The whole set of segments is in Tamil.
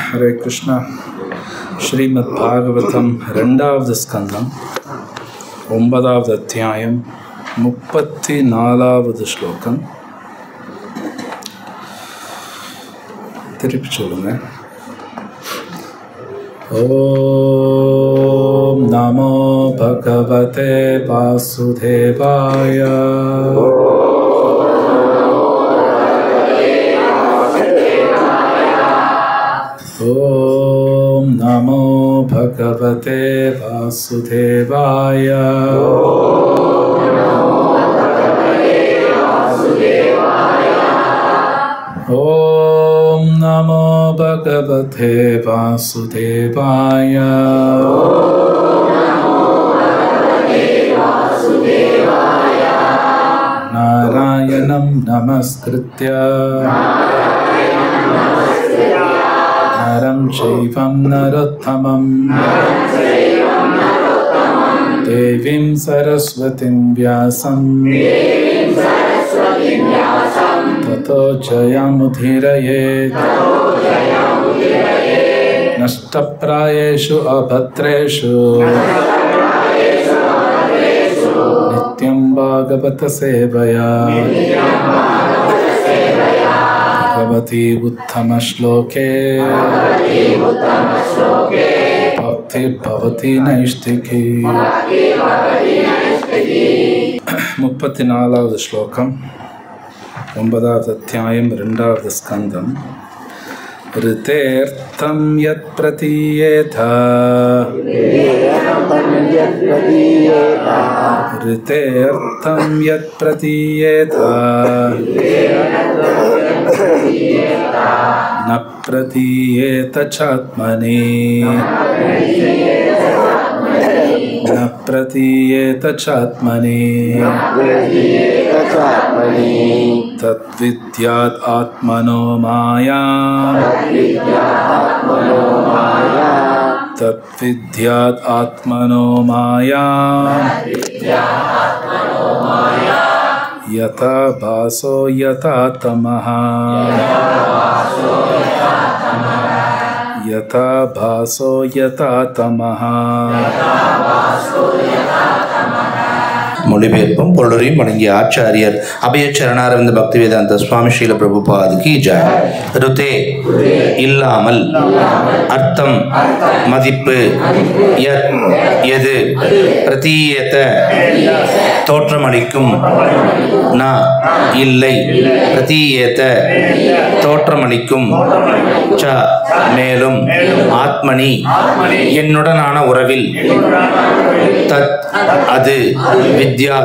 हरे कृष्णा श्रीमद् भागवतम இரண்டாவது ஸ்கந்தம் 9வது அத்தியாயம் 34வது ஸ்லோகம். திருப்பி சொல்லுங்க. ஓம் நமோ பகவதே வாசுதேவாய. ஓம் நமோ பகவதே வாசுதேவாய. ஓம் நமோ பகவதே வாசுதேவாய. நாராயணம் நமஸ்கிருத்ய நரம் சைவம் நரோத்தமம் தேவீம் சரஸ்வதிம் வியாசம் ததோ ஜயமுதீரயேத். நஷ்டப்ராயேஷு அபத்ரேஷு நித்யம் பாகவத சேவயா भगवती उत्तम श्लोके भक्ति भवति नैष्ठिकी. 34வது ஸ்லோகம் 9வது அத்தியாயம் 2வது ஸ்கந்தம். ऋतेर्थं यत् प्रतीयेत ऋतेर्थं यत् प्रतीयेत न प्रतीयेत चात्मनि न प्रतीयेत चात्मनि तद्विद्यात् आत्मनो माया तद्विद्यात् आत्मनो माया यथा भासो यथा तमः यथा भासो यथा तमः. மொழிபெயர்ப்பும் பொருளையும் வழங்கிய ஆச்சாரியர் அபயச்சரணாரவிந்த பக்திவேதாந்த சுவாமி ஸ்ரீல பிரபுபாதுக்கு ஜெய். ருதே இல்லாமல், அர்த்தம் மதிப்பு, யத் எது, பிரதீயத தோற்றமளிக்கும், ந இல்லை, பிரதீயத தோற்றமளிக்கும், ச மேலும், ஆத்மனி என்னுடனான உறவில், தத் அது, வித்யா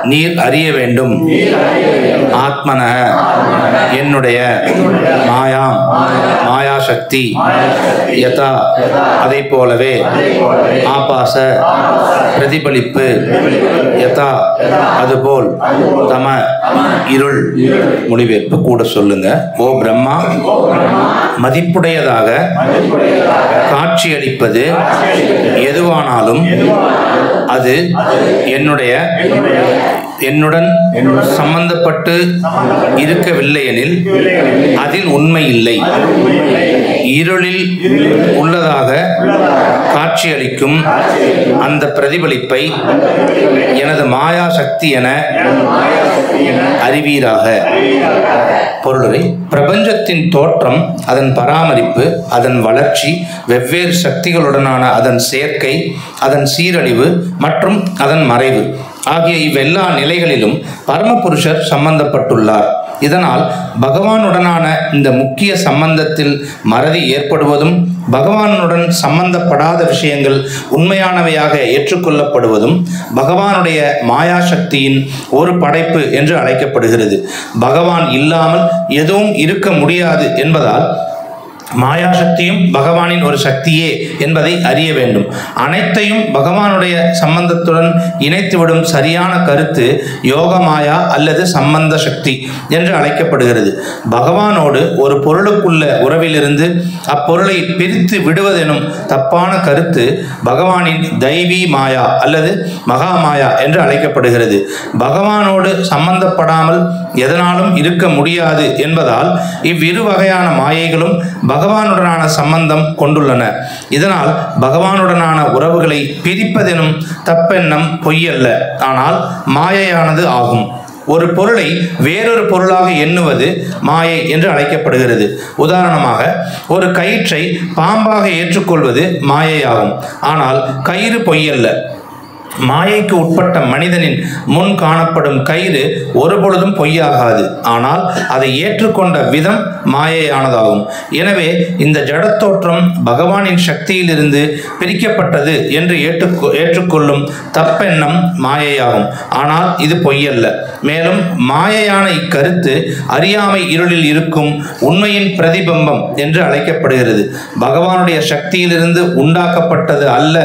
நீர் அறிய வேண்டும், ஆத்மன என்னுடைய, மாயா மாயா சக்தி, யதா அதை போலவே, ஆபாச பிரதிபலிப்பு, யதா அதுபோல், தம இருள். மொழிபெயர்ப்பு கூட சொல்லுங்க. ஓ பிரம்மா, மதிப்புடையதாக காட்சியளிப்பது எதுவானாலும் அது என்னுடன் சம்பந்தப்பட்டு இருக்கவில்லை எனில் அதில் உண்மை இல்லை. இருளில் உள்ளதாக காட்சியளிக்கும் அந்த பிரதிபலிப்பை எனது மாயா சக்தி என அறிவீராக. பொருளை பிரபஞ்சத்தின் தோற்றம், அதன் பராமரிப்பு, அதன் வளர்ச்சி, வெவ்வேறு சக்திகளுடனான அதன் சேர்க்கை, அதன் சீரழிவு மற்றும் அதன் மறைவு ஆகிய இவ்வெல்லா நிலைகளிலும் பரமபுருஷர் சம்பந்தப்பட்டுள்ளார். இதனால் பகவானுடனான இந்த முக்கிய சம்பந்தத்தில் மறதி ஏற்படுவதும், பகவானுடன் சம்பந்தப்படாத விஷயங்கள் உண்மையானவையாக ஏற்றுக்கொள்ளப்படுவதும் பகவானுடைய மாயாசக்தியின் ஒரு படைப்பு என்று அழைக்கப்படுகிறது. பகவான் இல்லாமல் எதுவும் இருக்க முடியாது என்பதால் மாயாசக்தியும் பகவானின் ஒரு சக்தியே என்பதை அறிய வேண்டும். அனைத்தையும் பகவானுடைய சம்பந்தத்துடன் இணைத்துவிடும் சரியான கருத்து யோக மாயா அல்லது சம்பந்த சக்தி என்று அழைக்கப்படுகிறது. பகவானோடு ஒரு பொருளுக்குள்ள உறவிலிருந்து அப்பொருளை பிரித்து விடுவதெனும் தப்பான கருத்து பகவானின் தெய்வீ மாயா அல்லது மகா மாயா என்று அழைக்கப்படுகிறது. பகவானோடு சம்பந்தப்படாமல் எதனாலும் இருக்க முடியாது என்பதால் இவ்விரு வகையான மாயைகளும் பகவானுடனான சம்பந்தம் கொண்டுள்ளன. இதனால் பகவானுடனான உறவுகளை பிரிப்பதெனும் தப்பெண்ணம் பொய்யல்ல, ஆனால் மாயையானது ஆகும். ஒரு பொருளை வேறொரு பொருளாக எண்ணுவது மாயை என்று அழைக்கப்படுகிறது. உதாரணமாக, ஒரு கயிற்றை பாம்பாக ஏற்றுக்கொள்வது மாயையாகும். ஆனால் கயிறு பொய்யல்ல. மாயைக்கு உட்பட்ட மனிதனின் முன் காணப்படும் கயிறு ஒருபொழுதும் பொய்யாகாது, ஆனால் அதை ஏற்றுக்கொண்ட விதம் மாயையானதாகும். எனவே இந்த ஜடத்தோற்றம் பகவானின் சக்தியிலிருந்து பிரிக்கப்பட்டது என்று ஏற்றுக்கொள்ளும் தப்பெண்ணம் மாயையாகும். ஆனால் இது பொய்யல்ல. மேலும் மாயையான இக்கருத்து அறியாமை இருளில் இருக்கும் உண்மையின் பிரதிபிம்பம் என்று அழைக்கப்படுகிறது. பகவானுடைய சக்தியிலிருந்து உண்டாக்கப்பட்டது அல்ல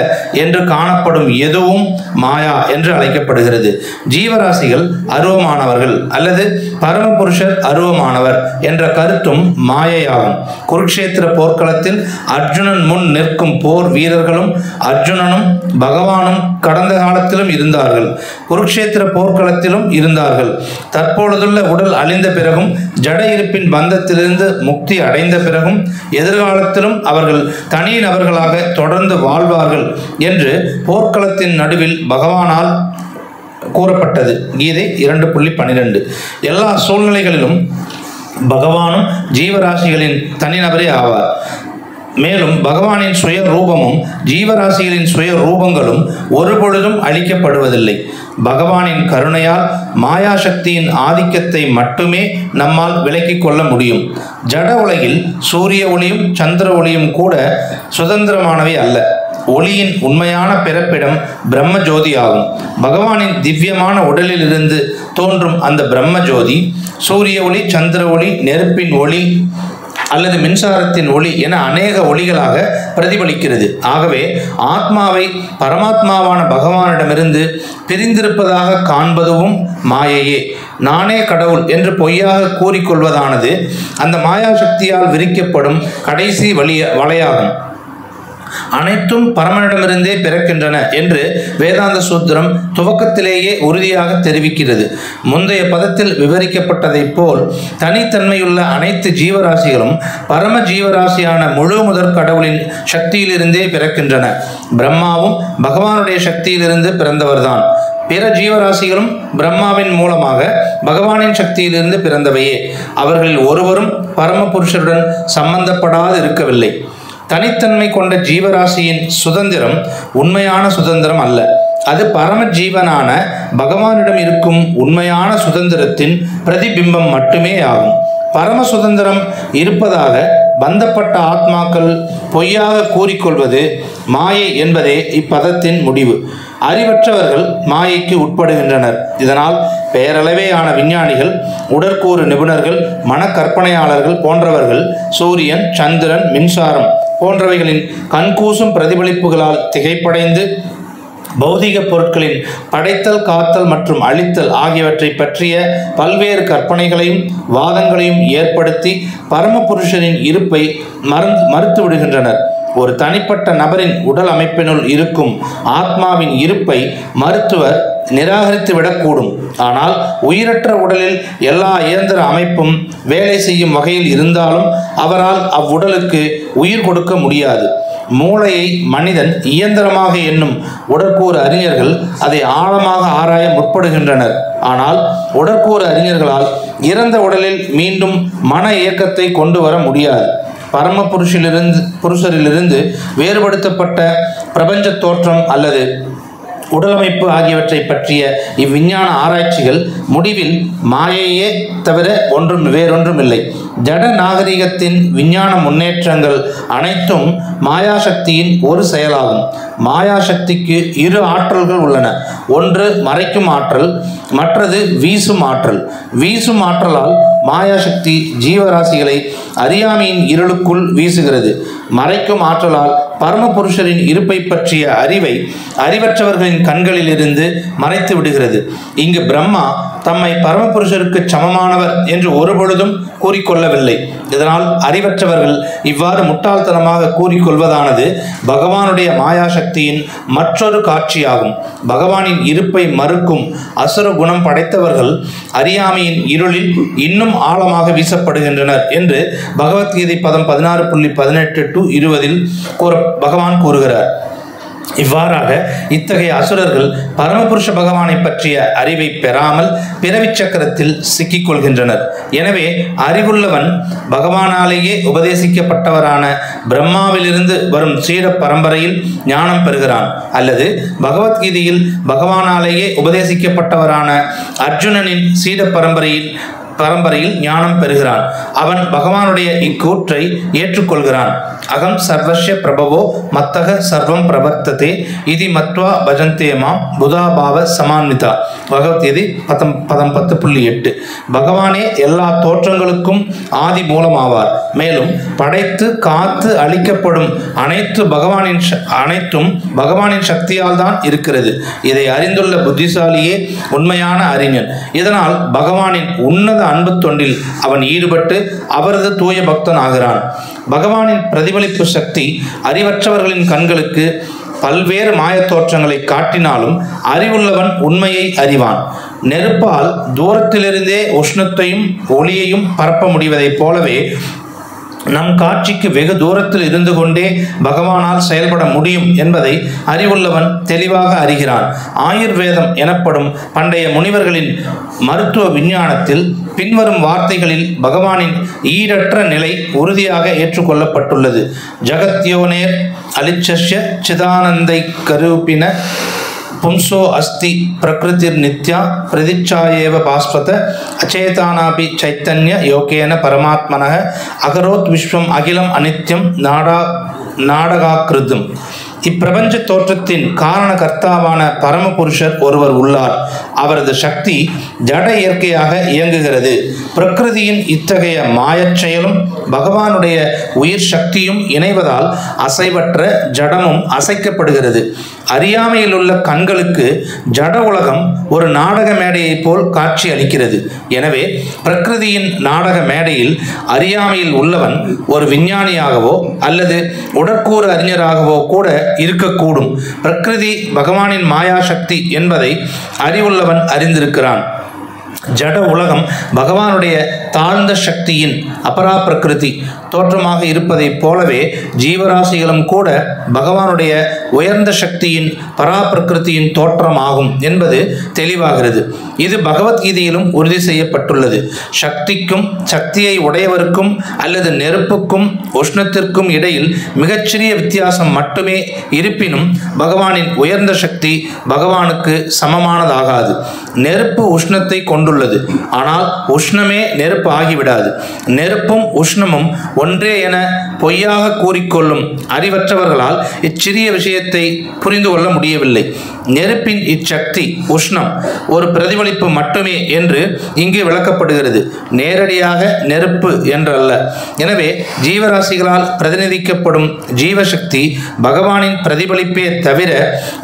என்று காணப்படும் எதுவும் மாயா என்று அழைக்கப்படுகிறது. ஜீவராசிகள் அருவமானவர்கள் அல்லது பரமபுருஷர் அருவமானவர் என்ற கருத்தும் மாயையாகும். குருக்ஷேத்திர போர்க்களத்தில் அர்ஜுனன் முன் நிற்கும் போர் வீரர்களும் அர்ஜுனனும் பகவானும் கடந்த காலத்திலும் இருந்தார்கள், குருக்ஷேத்திர போர்க்களத்திலும் இருந்தார்கள். தற்பொழுதுள்ள உடல் அழிந்த பிறகும் ஜட இருப்பின் பந்தத்திலிருந்து முக்தி அடைந்த பிறகும் எதிர்காலத்திலும் அவர்கள் தனி நபர்களாக தொடர்ந்து வாழ்வார்கள் என்று போர்க்களத்தின் நடுவில் பகவானால் கூறப்பட்டது. கீதை 2.12. எல்லா சூழ்நிலைகளிலும் பகவானும் ஜீவராசிகளின் தனிநபரே ஆவார். மேலும் பகவானின் சுய ரூபமும் ஜீவராசிகளின் சுய ரூபங்களும் ஒருபொழுதும் அழிக்கப்படுவதில்லை. பகவானின் கருணையால் மாயாசக்தியின் ஆதிக்கத்தை மட்டுமே நம்மால் விலக்கிக் கொள்ள முடியும். ஜட உலகில் சூரிய ஒளியும் சந்திர ஒளியும் கூட சுதந்திரமானவை அல்ல. ஒளியின் உண்மையான பிறப்பிடம் பிரம்ம ஜோதி ஆகும். பகவானின் திவ்யமான உடலில் இருந்து தோன்றும் அந்த பிரம்ம ஜோதி சூரிய ஒளி, சந்திர ஒளி, நெருப்பின் ஒளி அல்லது மின்சாரத்தின் ஒளி என அநேக ஒளிகளாக பிரதிபலிக்கிறது. ஆகவே ஆத்மாவை பரமாத்மாவான பகவானிடமிருந்து பிரிந்திருப்பதாக காண்பதும் மாயையே. நானே கடவுள் என்று பொய்யாக கூறிக்கொள்வதானது அந்த மாயாசக்தியால் விரிக்கப்படும் கடைசி வலையாகும். அனைத்தும் பரமனிடமிருந்தே பிறக்கின்றன என்று வேதாந்த சூத்திரம் துவக்கத்திலேயே உறுதியாக தெரிவிக்கிறது. முந்தைய பதத்தில் விவரிக்கப்பட்டதைப் போல் தனித்தன்மையுள்ள அனைத்து ஜீவராசிகளும் பரம ஜீவராசியான முழு முதற் கடவுளின் சக்தியிலிருந்தே பிறக்கின்றன. பிரம்மாவும் பகவானுடைய சக்தியிலிருந்து பிறந்தவர்தான். பிற ஜீவராசிகளும் பிரம்மாவின் மூலமாக பகவானின் சக்தியிலிருந்து பிறந்தவையே. அவர்களில் ஒருவரும் பரமபுருஷருடன் சம்பந்தப்படாது இருக்கவில்லை. தனித்தன்மை கொண்ட ஜீவராசியின் சுதந்திரம் உண்மையான சுதந்திரம் அல்ல. அது பரம ஜீவனான பகவானிடம் இருக்கும் உண்மையான சுதந்திரத்தின் பிரதிபிம்பம் மட்டுமே ஆகும். பரம சுதந்திரம் இருப்பதாக பந்தப்பட்ட ஆத்மாக்கள் பொய்யாக கூறிக்கொள்வது மாயை என்பதே இப்பதத்தின் முடிவு. அறிவற்றவர்கள் மாயைக்கு உட்படுகின்றனர். இதனால் பெயரளவேயான விஞ்ஞானிகள், உடற்கூறு நிபுணர்கள், மனக்கற்பனையாளர்கள் போன்றவர்கள் சூரியன், சந்திரன், மின்சாரம் போன்றவைகளின் கண்கூசும் பிரதிபலிப்புகளால் திகைப்படைந்து பௌதிக பொருட்களின் படைத்தல், காத்தல் மற்றும் அழித்தல் ஆகியவற்றை பற்றிய பல்வேறு கற்பனைகளையும் வாதங்களையும் ஏற்படுத்தி பரமபுருஷரின் இருப்பை மறுத்து விடுகின்றனர். ஒரு தனிப்பட்ட நபரின் உடல் அமைப்பினுள் இருக்கும் ஆத்மாவின் இருப்பை மருத்துவர் நிராகரித்து விடக்கூடும். ஆனால் உயிரற்ற உடலில் எல்லா இயந்திர அமைப்பும் வேலை செய்யும் வகையில் இருந்தாலும் அவரால் அவ்வுடலுக்கு உயிர் கொடுக்க முடியாது. மூளையை மனிதன் இயந்திரமாக எண்ணும் உடற்கூறு அறிஞர்கள் அதை ஆழமாக ஆராய முற்படுகின்றனர். ஆனால் உடற்கூறு அறிஞர்களால் இறந்த உடலில் மீண்டும் மன இயக்கத்தை கொண்டு வர முடியாது. பரம புருஷரிலிருந்து வேறுபடுத்தப்பட்ட பிரபஞ்ச தோற்றம் அல்லது உடலமைப்பு ஆகியவற்றை பற்றிய இவ்விஞ்ஞான ஆராய்ச்சிகள் முடிவில் மாயையே தவிர வேறொன்றும் இல்லை. ஜட நாகரிகத்தின் விஞ்ஞான முன்னேற்றங்கள் அனைத்தும் மாயாசக்தியின் ஒரு செயலாகும். மாயாசக்திக்கு இரு ஆற்றல்கள் உள்ளன. ஒன்று மறைக்கும் ஆற்றல், மற்றது வீசும் ஆற்றல். வீசும் ஆற்றலால் மாயாசக்தி ஜீவராசிகளை அறியாமையின் இருளுக்குள் வீசுகிறது. மறைக்கும் ஆற்றலால் பரமபுருஷரின் இருப்பை பற்றிய அறிவை அறிவற்றவர்களின் கண்களில் இருந்து மறைத்து விடுகிறது. இங்கு பிரம்மா தம்மை பரமபுருஷருக்கு சமமானவர் என்று ஒருபொழுதும் கூறிக்கொள்ளவில்லை. இதனால் அறிவற்றவர்கள் இவ்வாறு முட்டாள்தனமாக கூறிக்கொள்வதானது பகவானுடைய மாயாசக்தியின் மற்றொரு காட்சியாகும். பகவானின் இருப்பை மறுக்கும் அசுர குணம் படைத்தவர்கள் அறியாமையின் இருளில் இன்னும் ஆழமாக வீசப்படுகின்றனர் என்று பகவத்கீதை பதம் 16.18-20 பகவான் கூறுகிறார். இவ்வாறாக இத்தகைய அசுரர்கள் பரமபுருஷ பகவானை பற்றிய அறிவை பெறாமல் பிறவி சக்கரத்தில் சிக்கிக் கொள்கின்றனர். எனவே அறிவுள்ளவன் பகவானாலேயே உபதேசிக்கப்பட்டவரான பிரம்மாவிலிருந்து வரும் சீட பரம்பரையில் ஞானம் பெறுகிறான், அல்லது பகவத்கீதையில் பகவானாலேயே உபதேசிக்கப்பட்டவரான அர்ஜுனனின் சீட பரம்பரையில் ஞானம் பெறுகிறான். அவன் பகவானுடைய இக்கூற்றை ஏற்றுக்கொள்கிறான். அகம் சர்வஸ்ய பிரபவோ மத்தக சர்வம் பிரவர்த்ததே இதி மத்வா பஜந்தேமா புதாபாவ சமான்விதா. பகவத்கீதை பதம் 10.8. பகவானே எல்லா தோற்றங்களுக்கும் ஆதி மூலமாவார். மேலும் படைத்து காத்து அளிக்கப்படும் அனைத்தும் பகவானின் சக்தியால் தான் இருக்கிறது. இதை அறிந்துள்ள புத்திசாலியே உண்மையான அறிஞன். இதனால் பகவானின் உன்னத அன்பு தொண்டில் அவன் ஈடுபட்டு அவரது தூய பக்தன் ஆகிறான். பகவானின் பிரதிபலிப்பு சக்தி அறிவற்றவர்களின் கண்களுக்கு பல்வேறு மாயத் தோற்றங்களை காட்டினாலும் அறிவுள்ளவன் உண்மையை அறிவான். நெருப்பால் தூரத்திலிருந்தே உஷ்ணத்தையும் ஒளியையும் பரப்ப முடிவதைப் போலவே நம் காட்சிக்கு வெகு தூரத்தில் இருந்து கொண்டே பகவானால் செயல்பட முடியும் என்பதை அறிவுள்ளவன் தெளிவாக அறிகிறான். ஆயுர்வேதம் எனப்படும் பண்டைய முனிவர்களின் மருத்துவ விஞ்ஞானத்தில் பின்வரும் வார்த்தைகளில் பகவானின் ஈடற்ற நிலை உறுதியாக ஏற்றுக்கொள்ளப்பட்டுள்ளது. ஜகத்யோனேர் அலிச்சஸ்ய சிதானந்தை கரூபின பும்சோ அஸ்தி பிரகிருதிர் நித்யா பிரதிச்சாயேவ பாஸ்வத அச்சேதானாபி சைத்தன்ய யோகேன பரமாத்மனः அகரோத் விஸ்வம் அகிலம் அனித்யம் நாடகாக்கிருதம். இப்பிரபஞ்ச தோற்றத்தின் காரண கர்த்தாவான பரமபுருஷர் ஒருவர் உள்ளார். அவரது சக்தி ஜட இயற்கையாக இயங்குகிறது. பிரகிருதியின் இத்தகைய மாயச் செயலும் பகவானுடைய உயிர் சக்தியும் இணைவதால் அசைவற்ற ஜடமும் அசைக்கப்படுகிறது. அறியாமையில் உள்ள கண்களுக்கு ஜட உலகம் ஒரு நாடக மேடையை போல் காட்சி அளிக்கிறது. எனவே பிரகிருதியின் நாடக மேடையில் அறியாமையில் உள்ளவன் ஒரு விஞ்ஞானியாகவோ அல்லது உடற்கூறு அறிஞராகவோ கூட இருக்கக்கூடும். பிரகிருதி பகவானின் மாயாசக்தி என்பதை அறிவுள்ளவன் அறிந்திருக்கிறான். ஜட உலகம் பகவானுடைய தாழ்ந்த சக்தியின் அபரா பிரகிருதி தோற்றமாக இருப்பதைப் போலவே ஜீவராசிகளும் கூட பகவானுடைய உயர்ந்த சக்தியின் பராபிரகிருதியின் தோற்றமாகும் என்பது தெளிவாகிறது. இது பகவத்கீதையிலும் உறுதி செய்யப்பட்டுள்ளது. சக்திக்கும் சக்தியை உடையவருக்கும் அல்லது நெருப்புக்கும் உஷ்ணத்திற்கும் இடையில் மிகச்சிறிய வித்தியாசம் மட்டுமே இருப்பினும் பகவானின் உயர்ந்த சக்தி பகவானுக்கு சமமானதாகாது. நெருப்பு உஷ்ணத்தை கொண்டுள்ளது, ஆனால் உஷ்ணமே நெருப்பு ஆகிவிடாது. நெருப்பும் உஷ்ணமும் ஒன்றே என பொய்யாக கூறிக்கொள்ளும் அறிவற்றவர்களால் இச்சிறிய விஷயத்தை புரிந்து கொள்ள முடியவில்லை. நெருப்பின் இச்சக்தி உஷ்ணம் ஒரு பிரதிபலிப்பு மட்டுமே என்று இங்கு விளக்கப்படுகிறது, நேரடியாக நெருப்பு என்றல்ல. எனவே ஜீவராசிகளால் பிரதிநிதிக்கப்படும் ஜீவசக்தி பகவானின் பிரதிபலிப்பே தவிர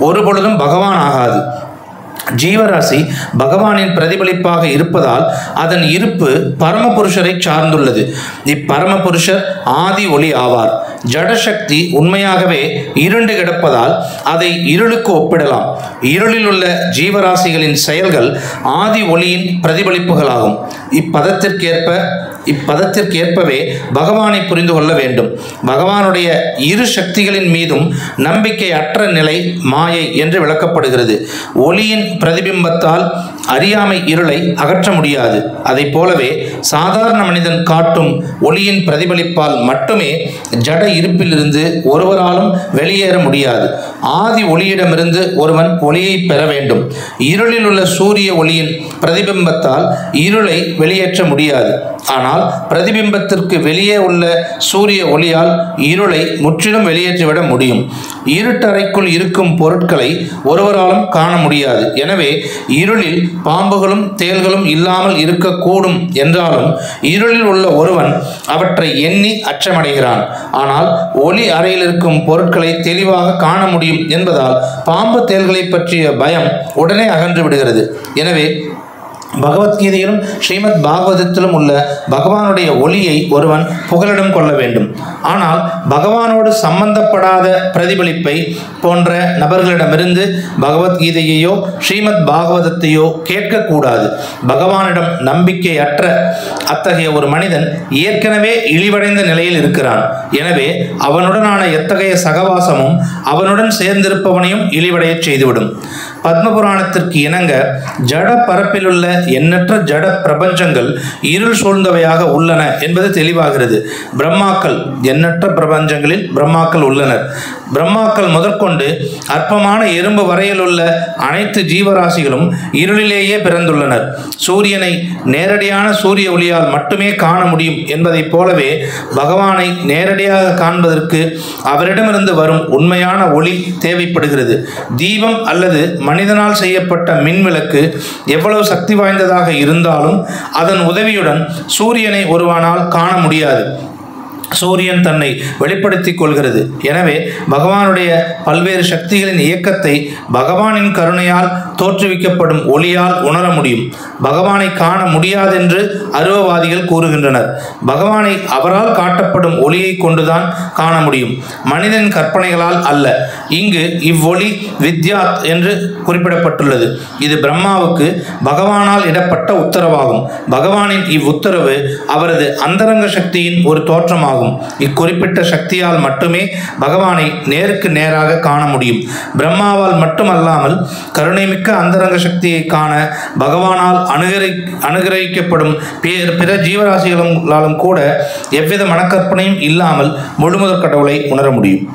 ஒருபொழுதும் பகவான் ஆகாது. ஜீவராசி பகவானின் பிரதிபலிப்பாக இருப்பதால் அதன் இருப்பு பரமபுருஷரை சார்ந்துள்ளது. இப்பரமபுருஷர் ஆதி ஒளி ஆவார். ஜடசக்தி உண்மையாகவே இருண்டு கிடப்பதால் அதை இருளுக்கு ஒப்பிடலாம். இருளில் உள்ள ஜீவராசிகளின் செயல்கள் ஆதி ஒளியின் பிரதிபலிப்புகளாகும். இப்பதத்திற்கேற்பவே பகவானை புரிந்து கொள்ள வேண்டும். பகவானுடைய இரு சக்திகளின் மீதும் நம்பிக்கை அற்ற நிலை மாயை என்று விளக்கப்படுகிறது. ஒளியின் பிரதிபிம்பத்தால் அறியாமை இருளை அகற்ற முடியாது. அதை போலவே சாதாரண மனிதன் காட்டும் ஒளியின் பிரதிபலிப்பால் மட்டுமே ஜட இருப்பிலிருந்து ஒருவராலும் வெளியேற முடியாது. ஆதி ஒளியிடமிருந்து ஒருவன் ஒளியை பெற வேண்டும். இருளில் உள்ள சூரிய ஒளியின் பிரதிபிம்பத்தால் இருளை வெளியேற்ற முடியாது. ஆனால் பிரதிபிம்பத்திற்கு வெளியே உள்ள சூரிய ஒளியால் இருளை முற்றிலும் வெளியேற்றிவிட முடியும். இருட்டறைக்குள் இருக்கும் பொருட்களை ஒருவராலும் காண முடியாது. எனவே இருளில் பாம்புகளும் தேள்களும் இல்லாமல் இருக்கக்கூடும் என்றாலும் இருளில் உள்ள ஒருவன் அவற்றை எண்ணி அச்சமடைகிறான். ஆனால் ஒளி அறையில் இருக்கும் பொருட்களை தெளிவாக காண முடியும் என்பதால் பாம்பு தேள்களை பற்றிய பயம் உடனே அகன்று விடுகிறது. எனவே பகவத்கீதையிலும் ஸ்ரீமத் பாகவதத்திலும் உள்ள பகவானுடைய ஒளியை ஒருவன் புகலிடம் கொள்ள வேண்டும். ஆனால் பகவானோடு சம்பந்தப்படாத பிரதிபலிப்பை போன்ற நபர்களிடமிருந்து பகவத்கீதையையோ ஸ்ரீமத் பாகவதத்தையோ கேட்கக்கூடாது. பகவானிடம் நம்பிக்கை அற்ற அத்தகைய ஒரு மனிதன் ஏற்கனவே இழிவடைந்த நிலையில் இருக்கிறான். எனவே அவனுடனான எத்தகைய சகவாசமும் அவனுடன் சேர்ந்திருப்பவனையும் இழிவடைய செய்துவிடும். பத்மபுராணத்திற்கு இணங்க ஜட பரப்பிலுள்ள எண்ணற்ற ஜட பிரபஞ்சங்கள் இருள் சூழ்ந்தவையாக உள்ளன என்பது தெளிவாகிறது. பிரம்மாக்கள் எண்ணற்ற பிரபஞ்சங்களில் பிரம்மாக்கள் உள்ளனர். பிரம்மாக்கள் முதற்கொண்டு அற்பமான எறும்பு வரையில் உள்ள அனைத்து ஜீவராசிகளும் இருளிலேயே பிறந்துள்ளனர். சூரியனை நேரடியான சூரிய ஒளியால் மட்டுமே காண முடியும் என்பதைப் போலவே பகவானை நேரடியாக காண்பதற்கு அவரிடமிருந்து வரும் உண்மையான ஒளி தேவைப்படுகிறது. தீபம் அல்லது மனிதனால் செய்யப்பட்ட மின்விளக்கு எவ்வளவு சக்தி வாய்ந்ததாக இருந்தாலும் அதன் உதவியுடன் சூரியனை ஒருவனால் காண முடியாது. சூரியன் தன்னை வெளிப்படுத்திக் கொள்கிறது. எனவே பகவானுடைய பல்வேறு சக்திகளின் இயக்கத்தை பகவானின் கருணையால் தோற்றுவிக்கப்படும் ஒளியால் உணர முடியும். பகவானை காண முடியாதென்று அருவவாதிகள் கூறுகின்றனர். பகவானை அவரால் காட்டப்படும் ஒளியை கொண்டுதான் காண முடியும், மனிதன் கற்பனைகளால் அல்ல. இங்கு இவ்வொளி வித்யாத் என்று குறிப்பிடப்பட்டுள்ளது. இது பிரம்மாவுக்கு பகவானால் இடப்பட்ட உத்தரவாகும். பகவானின் இவ்வுத்தரவு அவரது அந்தரங்க சக்தியின் ஒரு தோற்றமாகும். இக்குறிப்பிட்ட சக்தியால் மட்டுமே பகவானை நேருக்கு நேராக காண முடியும். பிரம்மாவால் மட்டுமல்லாமல் கருணைமிக்க அந்தரங்க சக்தியை காண பகவானால் அனுகிரகிக்கப்படும் பிற ஜீவராசிகளாலும் கூட எவ்வித மனக்கற்பனையும் இல்லாமல் முழுமுதற் கடவுளை உணர முடியும்.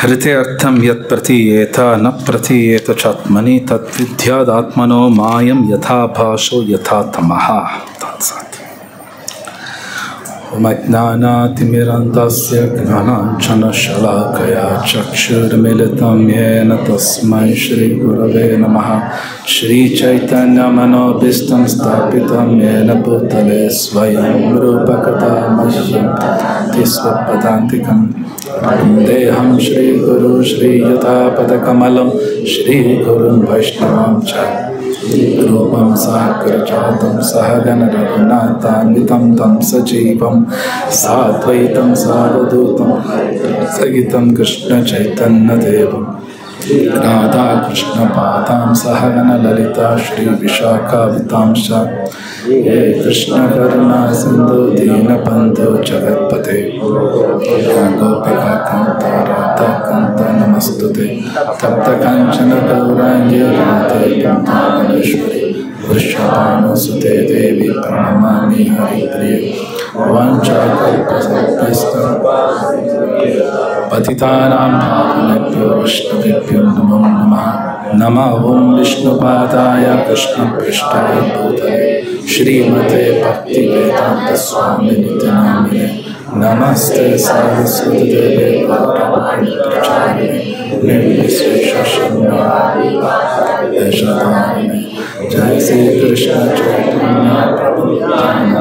हृते अर्थम यत् प्रतीयेत न प्रतीयेत चात्मनि तद्विद्यादात्मनो मायं यथा भासो यथा तमः। ज्ञानातिमिरन्तस्य ज्ञानाञ्जनशलाकया चक्षुर्मिलितं येन तस्मै श्रीगुरवे नमः। श्रीचैतन्यमनोभीष्टं स्थापितं येन भूतले स्वयं रूपकथा मह्यं स्वपदान्तिकम् देहं श्रीगुरु श्रीयुतापदकमलं श्रीगुरुं वैष्णवं च रूपं साग्रजातं सहगण रघुनाथान्वितं तं सजीवं साद्वैतं सावधूतं सहितं कृष्णचैतन्यदेवं राधा कृष्णपादां सहगण ललिता श्रीविशाखावितांश हे कृष्ण करुणा सिंधु दीनबन्धो जगत्पते गोपिका कान्त राधा कान्त नमस्तुते तप्त काञ्चन गौराङ्गी राधे वृन्दावनेश्वरी वृषभानुसुते देवी प्रणमामि हरिप्रिये वाञ्छाकल्पतरुभ्यश्च पतितानां पावनेभ्यो वैष्णवेभ्यो नमो नमः। नमो ओं विष्णुपादाय कृष्णपृष्ठाय भूतले श्रीमते भक्तिवेदान्त स्वामिनिति नामिने नमस्ते सारस्वती देवे गौरवाणी प्रचारिणे निर्विशेषशून्यवादिने जय श्री कृष्ण चैतन्य प्रभु नित्यानंद।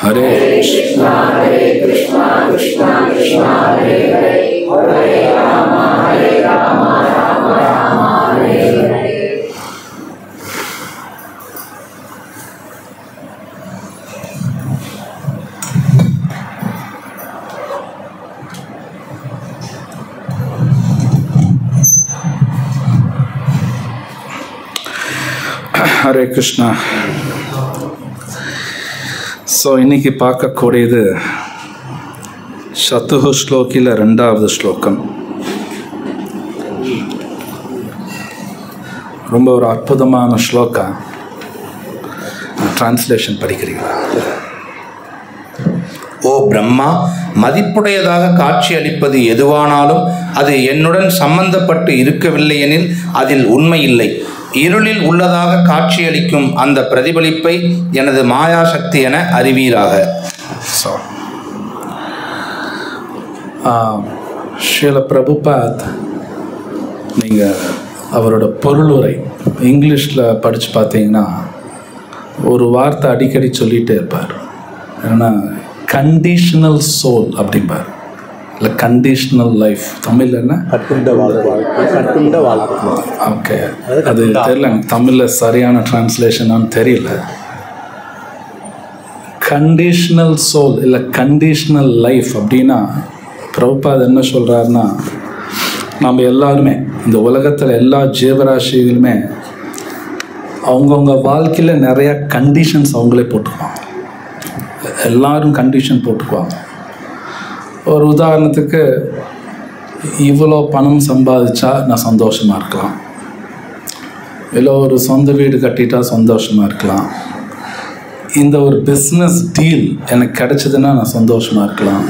हरे कृष्णा कृष्णा कृष्णा हरे हरे हरे राम राम राम हरे हरे। ஹரே கிருஷ்ணா. ஸோ இன்னைக்கு பார்க்கக்கூடியது சத்துஹு ஸ்லோகியில் 2வது ஸ்லோகம். ரொம்ப ஒரு அற்புதமான ஸ்லோகா. டிரான்ஸ்லேஷன் படிக்கிறீங்களா? ஓ பிரம்மா, மதிப்புடையதாக காட்சியளிப்பது எதுவானாலும் அது என்னுடன் சம்பந்தப்பட்டு இருக்கவில்லை எனில் அதில் உண்மை இல்லை. இருளில் உள்ளதாக காட்சியளிக்கும் அந்த பிரதிபலிப்பை எனது மாயாசக்தி என அறிவீராக. ஸ்ரீல பிரபுபாத் நீங்கள் அவரோட பொருளுரை இங்கிலீஷில் படித்து பார்த்தீங்கன்னா ஒரு வார்த்தை அடிக்கடி சொல்லிகிட்டே இருப்பார். ஏன்னா கண்டிஷனல் சோல் அப்படிம்பார், இல்லை கண்டிஷனல் லைஃப். தமிழ் என்ன? ஓகே, அது தெரியல, தமிழில் சரியான டிரான்ஸ்லேஷனான்னு தெரியல. கண்டிஷனல் சோல் இல்லை கண்டிஷனல் லைஃப் அப்படின்னா பிரபுபாத் என்ன சொல்கிறாருன்னா, நம்ம எல்லாருமே இந்த உலகத்தில் எல்லா ஜீவராசிகளுமே அவங்கவுங்க வாழ்க்கையில் நிறையா கண்டிஷன்ஸ் அவங்களே போட்டுக்குவாங்க. எல்லாரும் கண்டிஷன் போட்டுக்குவாங்க. ஒரு உதாரணத்துக்கு, இவ்வளோ பணம் சம்பாதிச்சா நான் சந்தோஷமாக இருக்கலாம், இல்லை ஒரு சொந்த வீடு கட்டிட்டா சந்தோஷமாக இருக்கலாம், இந்த ஒரு பிஸ்னஸ் டீல் எனக்கு கிடைச்சதுன்னா நான் சந்தோஷமாக இருக்கலாம்,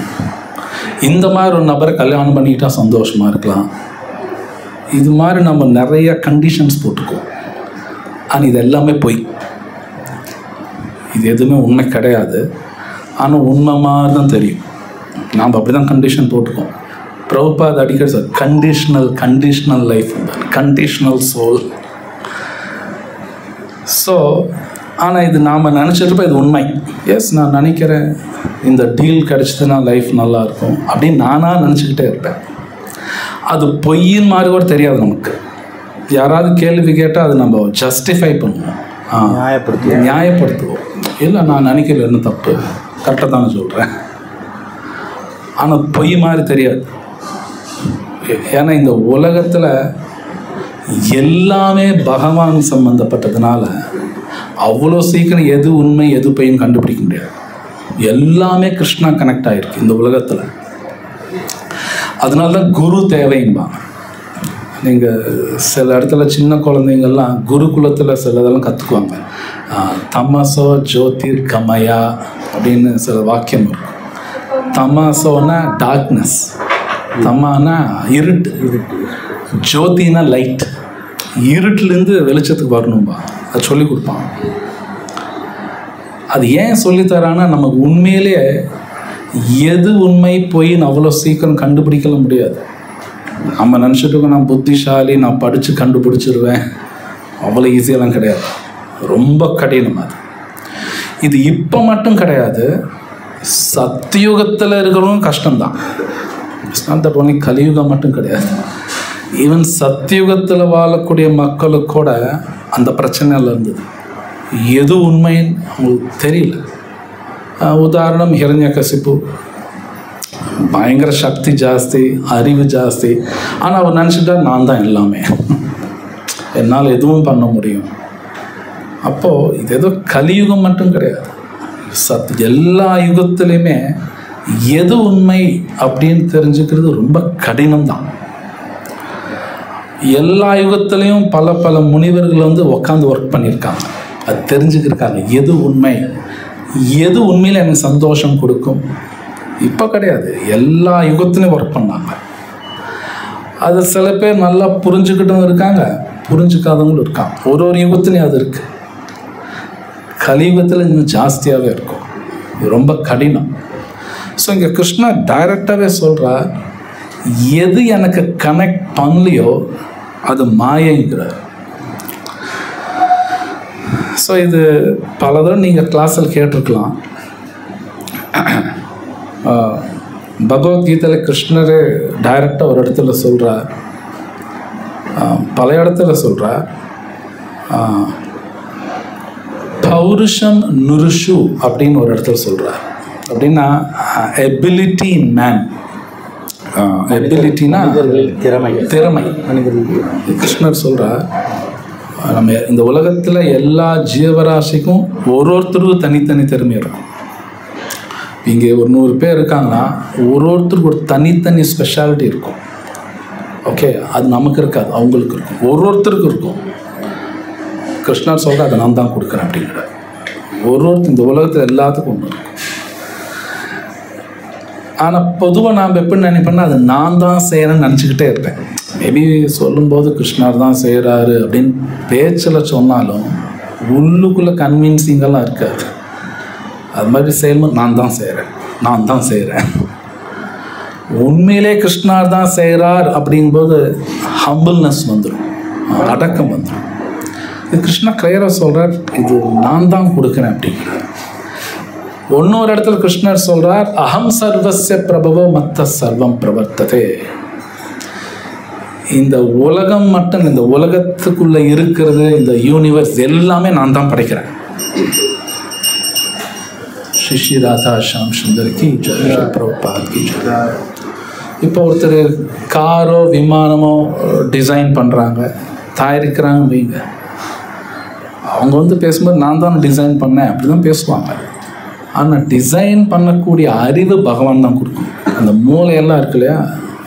இந்த மாதிரி ஒரு நபரை கல்யாணம் பண்ணிக்கிட்டா சந்தோஷமாக இருக்கலாம். இது மாதிரி நம்ம நிறைய கண்டிஷன்ஸ் போட்டுக்குவோம். ஆனால் இது எல்லாமே பொய், இது எதுவுமே உண்மை கிடையாது. ஆனால் உண்மை மாதிரி தான் தெரியும். நாம் அப்படி தான் கண்டிஷன் போட்டுக்கோம். பிரபுபாத் அடிக்கடி sir conditional life, conditional soul. So ஆனால் இது நாம் நினச்சிருப்போம் இது உண்மை. எஸ், நான் நினைக்கிறேன் இந்த டீல் கிடச்சிதுன்னா லைஃப் நல்லாயிருக்கும் அப்படின்னு நானாக நினச்சிக்கிட்டே இருப்பேன். அது பொய்யின் மாதிரி கூட தெரியாது நமக்கு. யாராவது கேள்வி கேட்டால் அது நம்ம ஜஸ்டிஃபை பண்ணுவோம், நியாயப்படுத்துவோம். இல்லை, நான் நினைக்கல, என்ன தப்பு, கரெக்டாக தானே சொல்கிறேன். ஆனால் பொய் மாதிரி தெரியாது. ஏன்னா இந்த உலகத்தில் எல்லாமே பகவான் சம்பந்தப்பட்டதுனால அவ்வளோ சீக்கிரம் எது உண்மை எது பொய்ன்னு கண்டுபிடிக்க முடியாது. எல்லாமே கிருஷ்ணா கனெக்ட் ஆகிருக்கு இந்த உலகத்தில். அதனால தான் குரு தேவைம்பாங்க. நீங்கள் சில இடத்துல சின்ன குழந்தைங்கள்லாம் குருகுலத்தில் சிலதெல்லாம் கற்றுக்குவாங்க. தமசோ ஜோதிர் கமயா அப்படின்னு சில வாக்கியம் இருக்கும். தமசோனா டார்க்னஸ், தமானா இருட்டு, ஜோதினா லைட். இருட்டிலேருந்து வெளிச்சத்துக்கு வரணும்பா, அது சொல்லி கொடுப்பாங்க. அது ஏன் சொல்லித்தரான்னா, நமக்கு உண்மையிலே எது உண்மை பொய்ன்னு அவ்வளோ சீக்கிரம் கண்டுபிடிக்கல முடியாது. நம்ம நினச்சிட்டு நான் புத்திசாலி, நான் படித்து கண்டுபிடிச்சிருவேன், அவ்வளோ ஈஸியெல்லாம் கிடையாது, ரொம்ப கடினம். அது இது இப்போ மட்டும் கிடையாது, சத்தியுகத்தில் இருக்கிறவங்க கஷ்டம்தான். தட் ஒன்லி கலியுகம் மட்டும் கிடையாது. ஈவன் சத்தியுகத்தில் வாழக்கூடிய மக்களுக்கு கூட அந்த பிரச்சனையில் இருந்தது. எது உண்மைன்னு அவங்களுக்கு தெரியல. உதாரணம், ஹிரண்யகசிப்பு பயங்கர சக்தி ஜாஸ்தி, அறிவு ஜாஸ்தி. ஆனால் அவர் நினச்சிட்டா நான் தான் எல்லாமே, என்னால் எதுவும் பண்ண முடியும். அப்போது இது ஏதோ கலியுகம் மட்டும் கிடையாது, எல்லா யுகத்துலேயுமே எது உண்மை அப்படின்னு தெரிஞ்சுக்கிறது ரொம்ப கடினம்தான். எல்லா யுகத்துலேயும் பல முனிவர்கள் வந்து உட்காந்து ஒர்க் பண்ணியிருக்காங்க, அது தெரிஞ்சுக்கிருக்காங்க எது உண்மை, எது உண்மையில் எனக்கு சந்தோஷம் கொடுக்கும். இப்போ கிடையாது, எல்லா யுகத்துலையும் ஒர்க் பண்ணாங்க. அது சில பேர் நல்லா புரிஞ்சுக்கிட்டும் இருக்காங்க, புரிஞ்சுக்காதவங்களும் இருக்காங்க. ஒரு யுகத்துலேயும் அது இருக்குது. கலியுகத்தில் இன்னும் ஜாஸ்தியாகவே இருக்கும், இது ரொம்ப கடினம். ஸோ இங்கே கிருஷ்ணா டைரக்டாகவே சொல்கிறார், எது எனக்கு கனெக்ட் பண்ணலையோ அது மாயைங்கிறார். ஸோ இது பல தடவை நீங்கள் கிளாஸில் கேட்டிருக்கலாம். பகவத்கீதையில் கிருஷ்ணரே டைரக்டாக ஒரு இடத்துல சொல்கிறார், பல இடத்துல சொல்கிறார், பௌருஷம் நுருஷு அப்படின்னு ஒரு இடத்துல சொல்கிறார். அப்படின்னா எபிலிட்டி இன் மேன், எபிலிட்டினா திறமை. கிருஷ்ணர் சொல்கிறார், நம்ம இந்த உலகத்தில் எல்லா ஜீவராசிக்கும் ஒருத்தருக்கும் தனித்தனி திறமை இருக்கும். இங்கே ஒரு 100 பேர் இருக்காங்கன்னா ஒருத்தருக்கு ஒரு தனித்தனி ஸ்பெஷாலிட்டி இருக்கும். ஓகே, அது நமக்கு இருக்காது, அவங்களுக்கு இருக்கும், ஒருத்தருக்கு இருக்கும். கிருஷ்ணர் சொல்கிற அதை நான் தான் கொடுக்குறேன் அப்படிங்கிற. ஒருத்தர் இந்த உலகத்தில் எல்லாத்துக்கும் ஒன்று இருக்கும். ஆனால் பொதுவாக நாம் எப்படி நினைப்பேன்னா அது நான் தான் செய்கிறேன்னு நினச்சிக்கிட்டே இருப்பேன். மேபி சொல்லும்போது கிருஷ்ணர் தான் செய்கிறாரு அப்படின்னு பேச்சில் சொன்னாலும் உள்ளுக்குள்ளே கன்வின்சிங்கெல்லாம் இருக்காது. அது மாதிரி செய்யும்போது நான் தான் செய்கிறேன். உண்மையிலே கிருஷ்ணர் தான் செய்கிறார் அப்படிங்கும்போது ஹம்பிள்னஸ் வந்துடும், அடக்கம் வந்துடும். இது கிருஷ்ணா கிளியராக சொல்கிறார், இது நான் தான் கொடுக்குறேன் அப்படிங்கிறார். இன்னொரு இடத்துல கிருஷ்ணர் சொல்கிறார், அகம் சர்வஸ்ய பிரபவோ மத்த சர்வம் பிரவர்த்ததே. இந்த உலகம் மட்டும், இந்த உலகத்துக்குள்ளே இருக்கிறது, இந்த யூனிவர்ஸ் எல்லாமே நான் தான் படைக்கிறேன். ஸ்ரீ ராதா ஷாம் சுந்தர் கி ஜெய், பிரபுபாத் கி ஜெய். இப்போ ஒருத்தர் காரோ விமானமோ டிசைன் பண்ணுறாங்க, தயாரிக்கிறாங்க வைங்க, அவங்க வந்து பேசும்போது நான் தான் டிசைன் பண்ணேன் அப்படி தான் பேசுவாங்க. ஆனால் டிசைன் பண்ணக்கூடிய அறிவு பகவான் தான் கொடுக்கும். அந்த மூளையெல்லாம் இருக்கு இல்லையா,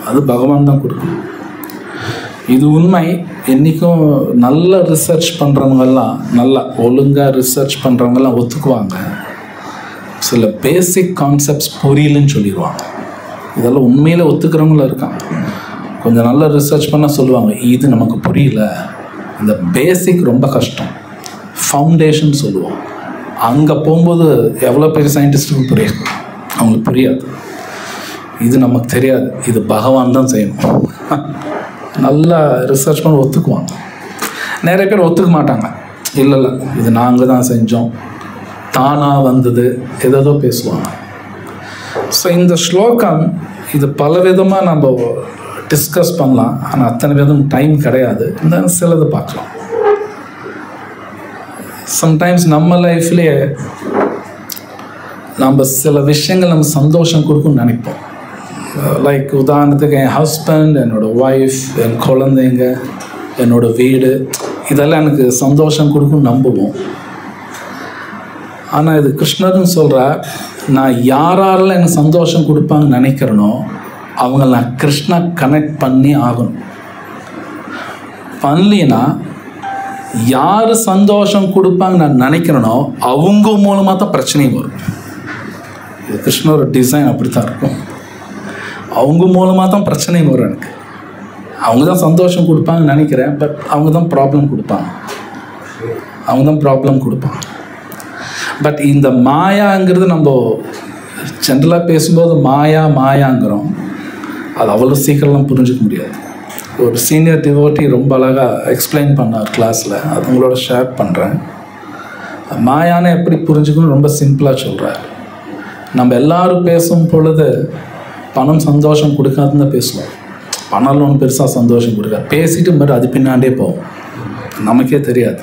அது பகவான் தான் கொடுக்கும். இது உண்மை. என்றைக்கும் நல்ல ரிசர்ச் பண்ணுறவங்கெல்லாம், நல்லா ஒழுங்காக ரிசர்ச் பண்ணுறவங்கெல்லாம் ஒத்துக்குவாங்க. சில பேசிக் கான்செப்ட்ஸ் புரியலன்னு சொல்லிடுவாங்க. இதெல்லாம் உண்மையில் ஒத்துக்கிறவங்களும் இருக்காங்க. கொஞ்சம் நல்லா ரிசர்ச் பண்ணால் சொல்லுவாங்க, இது நமக்கு புரியல, இந்த பேசிக் ரொம்ப கஷ்டம், ஃபவுண்டேஷன் சொல்லுவோம். அங்கே போகும்போது எவ்வளோ பெரிய சயின்டிஸ்ட்டுக்கு புரியாது, அவங்களுக்கு புரியாது. இது நமக்கு தெரியாது, இது பகவான் தான் செய்யணும். நல்லா ரிசர்ச் பண்ணி ஒத்துக்குவாங்க. நிறைய பேர் ஒத்துக்க மாட்டாங்க, இல்லை இது நாங்கள் தான் செஞ்சோம், தானாக வந்தது, ஏதோ பேசுவாங்க. ஸோ இந்த ஸ்லோகம் இது பல விதமாக நம்ம டிஸ்கஸ் பண்ணலாம், ஆனால் அத்தனை விதம் டைம் கிடையாது. இந்த சிலது பார்க்கலாம். சம்டைம்ஸ் நம்ம லைஃப்லேயே நம்ம சில விஷயங்கள் நம்ம சந்தோஷம் கொடுக்கும்னு நினைப்போம். லைக் உதாரணத்துக்கு என் ஹஸ்பண்ட், என்னோடய ஒய்ஃப், என் குழந்தைங்க, என்னோடய வீடு, இதெல்லாம் எனக்கு சந்தோஷம் கொடுக்கும்னு நம்புவோம். ஆனால் இது கிருஷ்ணர்னு சொல்கிறார், நான் யாரால எனக்கு சந்தோஷம் கொடுப்பாங்கன்னு நினைக்கிறேனோ அவங்கள நான் கிருஷ்ணா கனெக்ட் பண்ணி ஆகணும். பண்ணலினா யார் சந்தோஷம் கொடுப்பாங்க நான் நினைக்கிறேனோ அவங்க மூலமாக தான் பிரச்சனையும் வரும். இது கிருஷ்ணரோட டிசைன் அப்படி தான் இருக்கும். அவங்க மூலமாக தான் பிரச்சனையும் வரும். எனக்கு அவங்க தான் சந்தோஷம் கொடுப்பாங்கன்னு நினைக்கிறேன், பட் அவங்க தான் ப்ராப்ளம் கொடுப்பாங்க. பட் இந்த மாயாங்கிறது நம்ம ஜென்ரலாக பேசும்போது மாயாங்கிறோம், அது அவ்வளோ சீக்கிரம்லாம் புரிஞ்சிக்க முடியாது. ஒரு சீனியர் டிவோட்டி ரொம்ப அழகாக எக்ஸ்பிளைன் பண்ணார் கிளாஸில், அது உங்களோட ஷேர் பண்ணுறேன். மாயானை எப்படி புரிஞ்சுக்கணும் ரொம்ப சிம்பிளாக சொல்கிறார். நம்ம எல்லோரும் பேசும் பொழுது பணம் சந்தோஷம் கொடுக்காதுன்னு தான் பேசுவோம். பணம் ஒன்று பெருசாக சந்தோஷம் கொடுக்காது, பேசிட்டு மாதிரி அது பின்னாடியே போவோம், நமக்கே தெரியாது.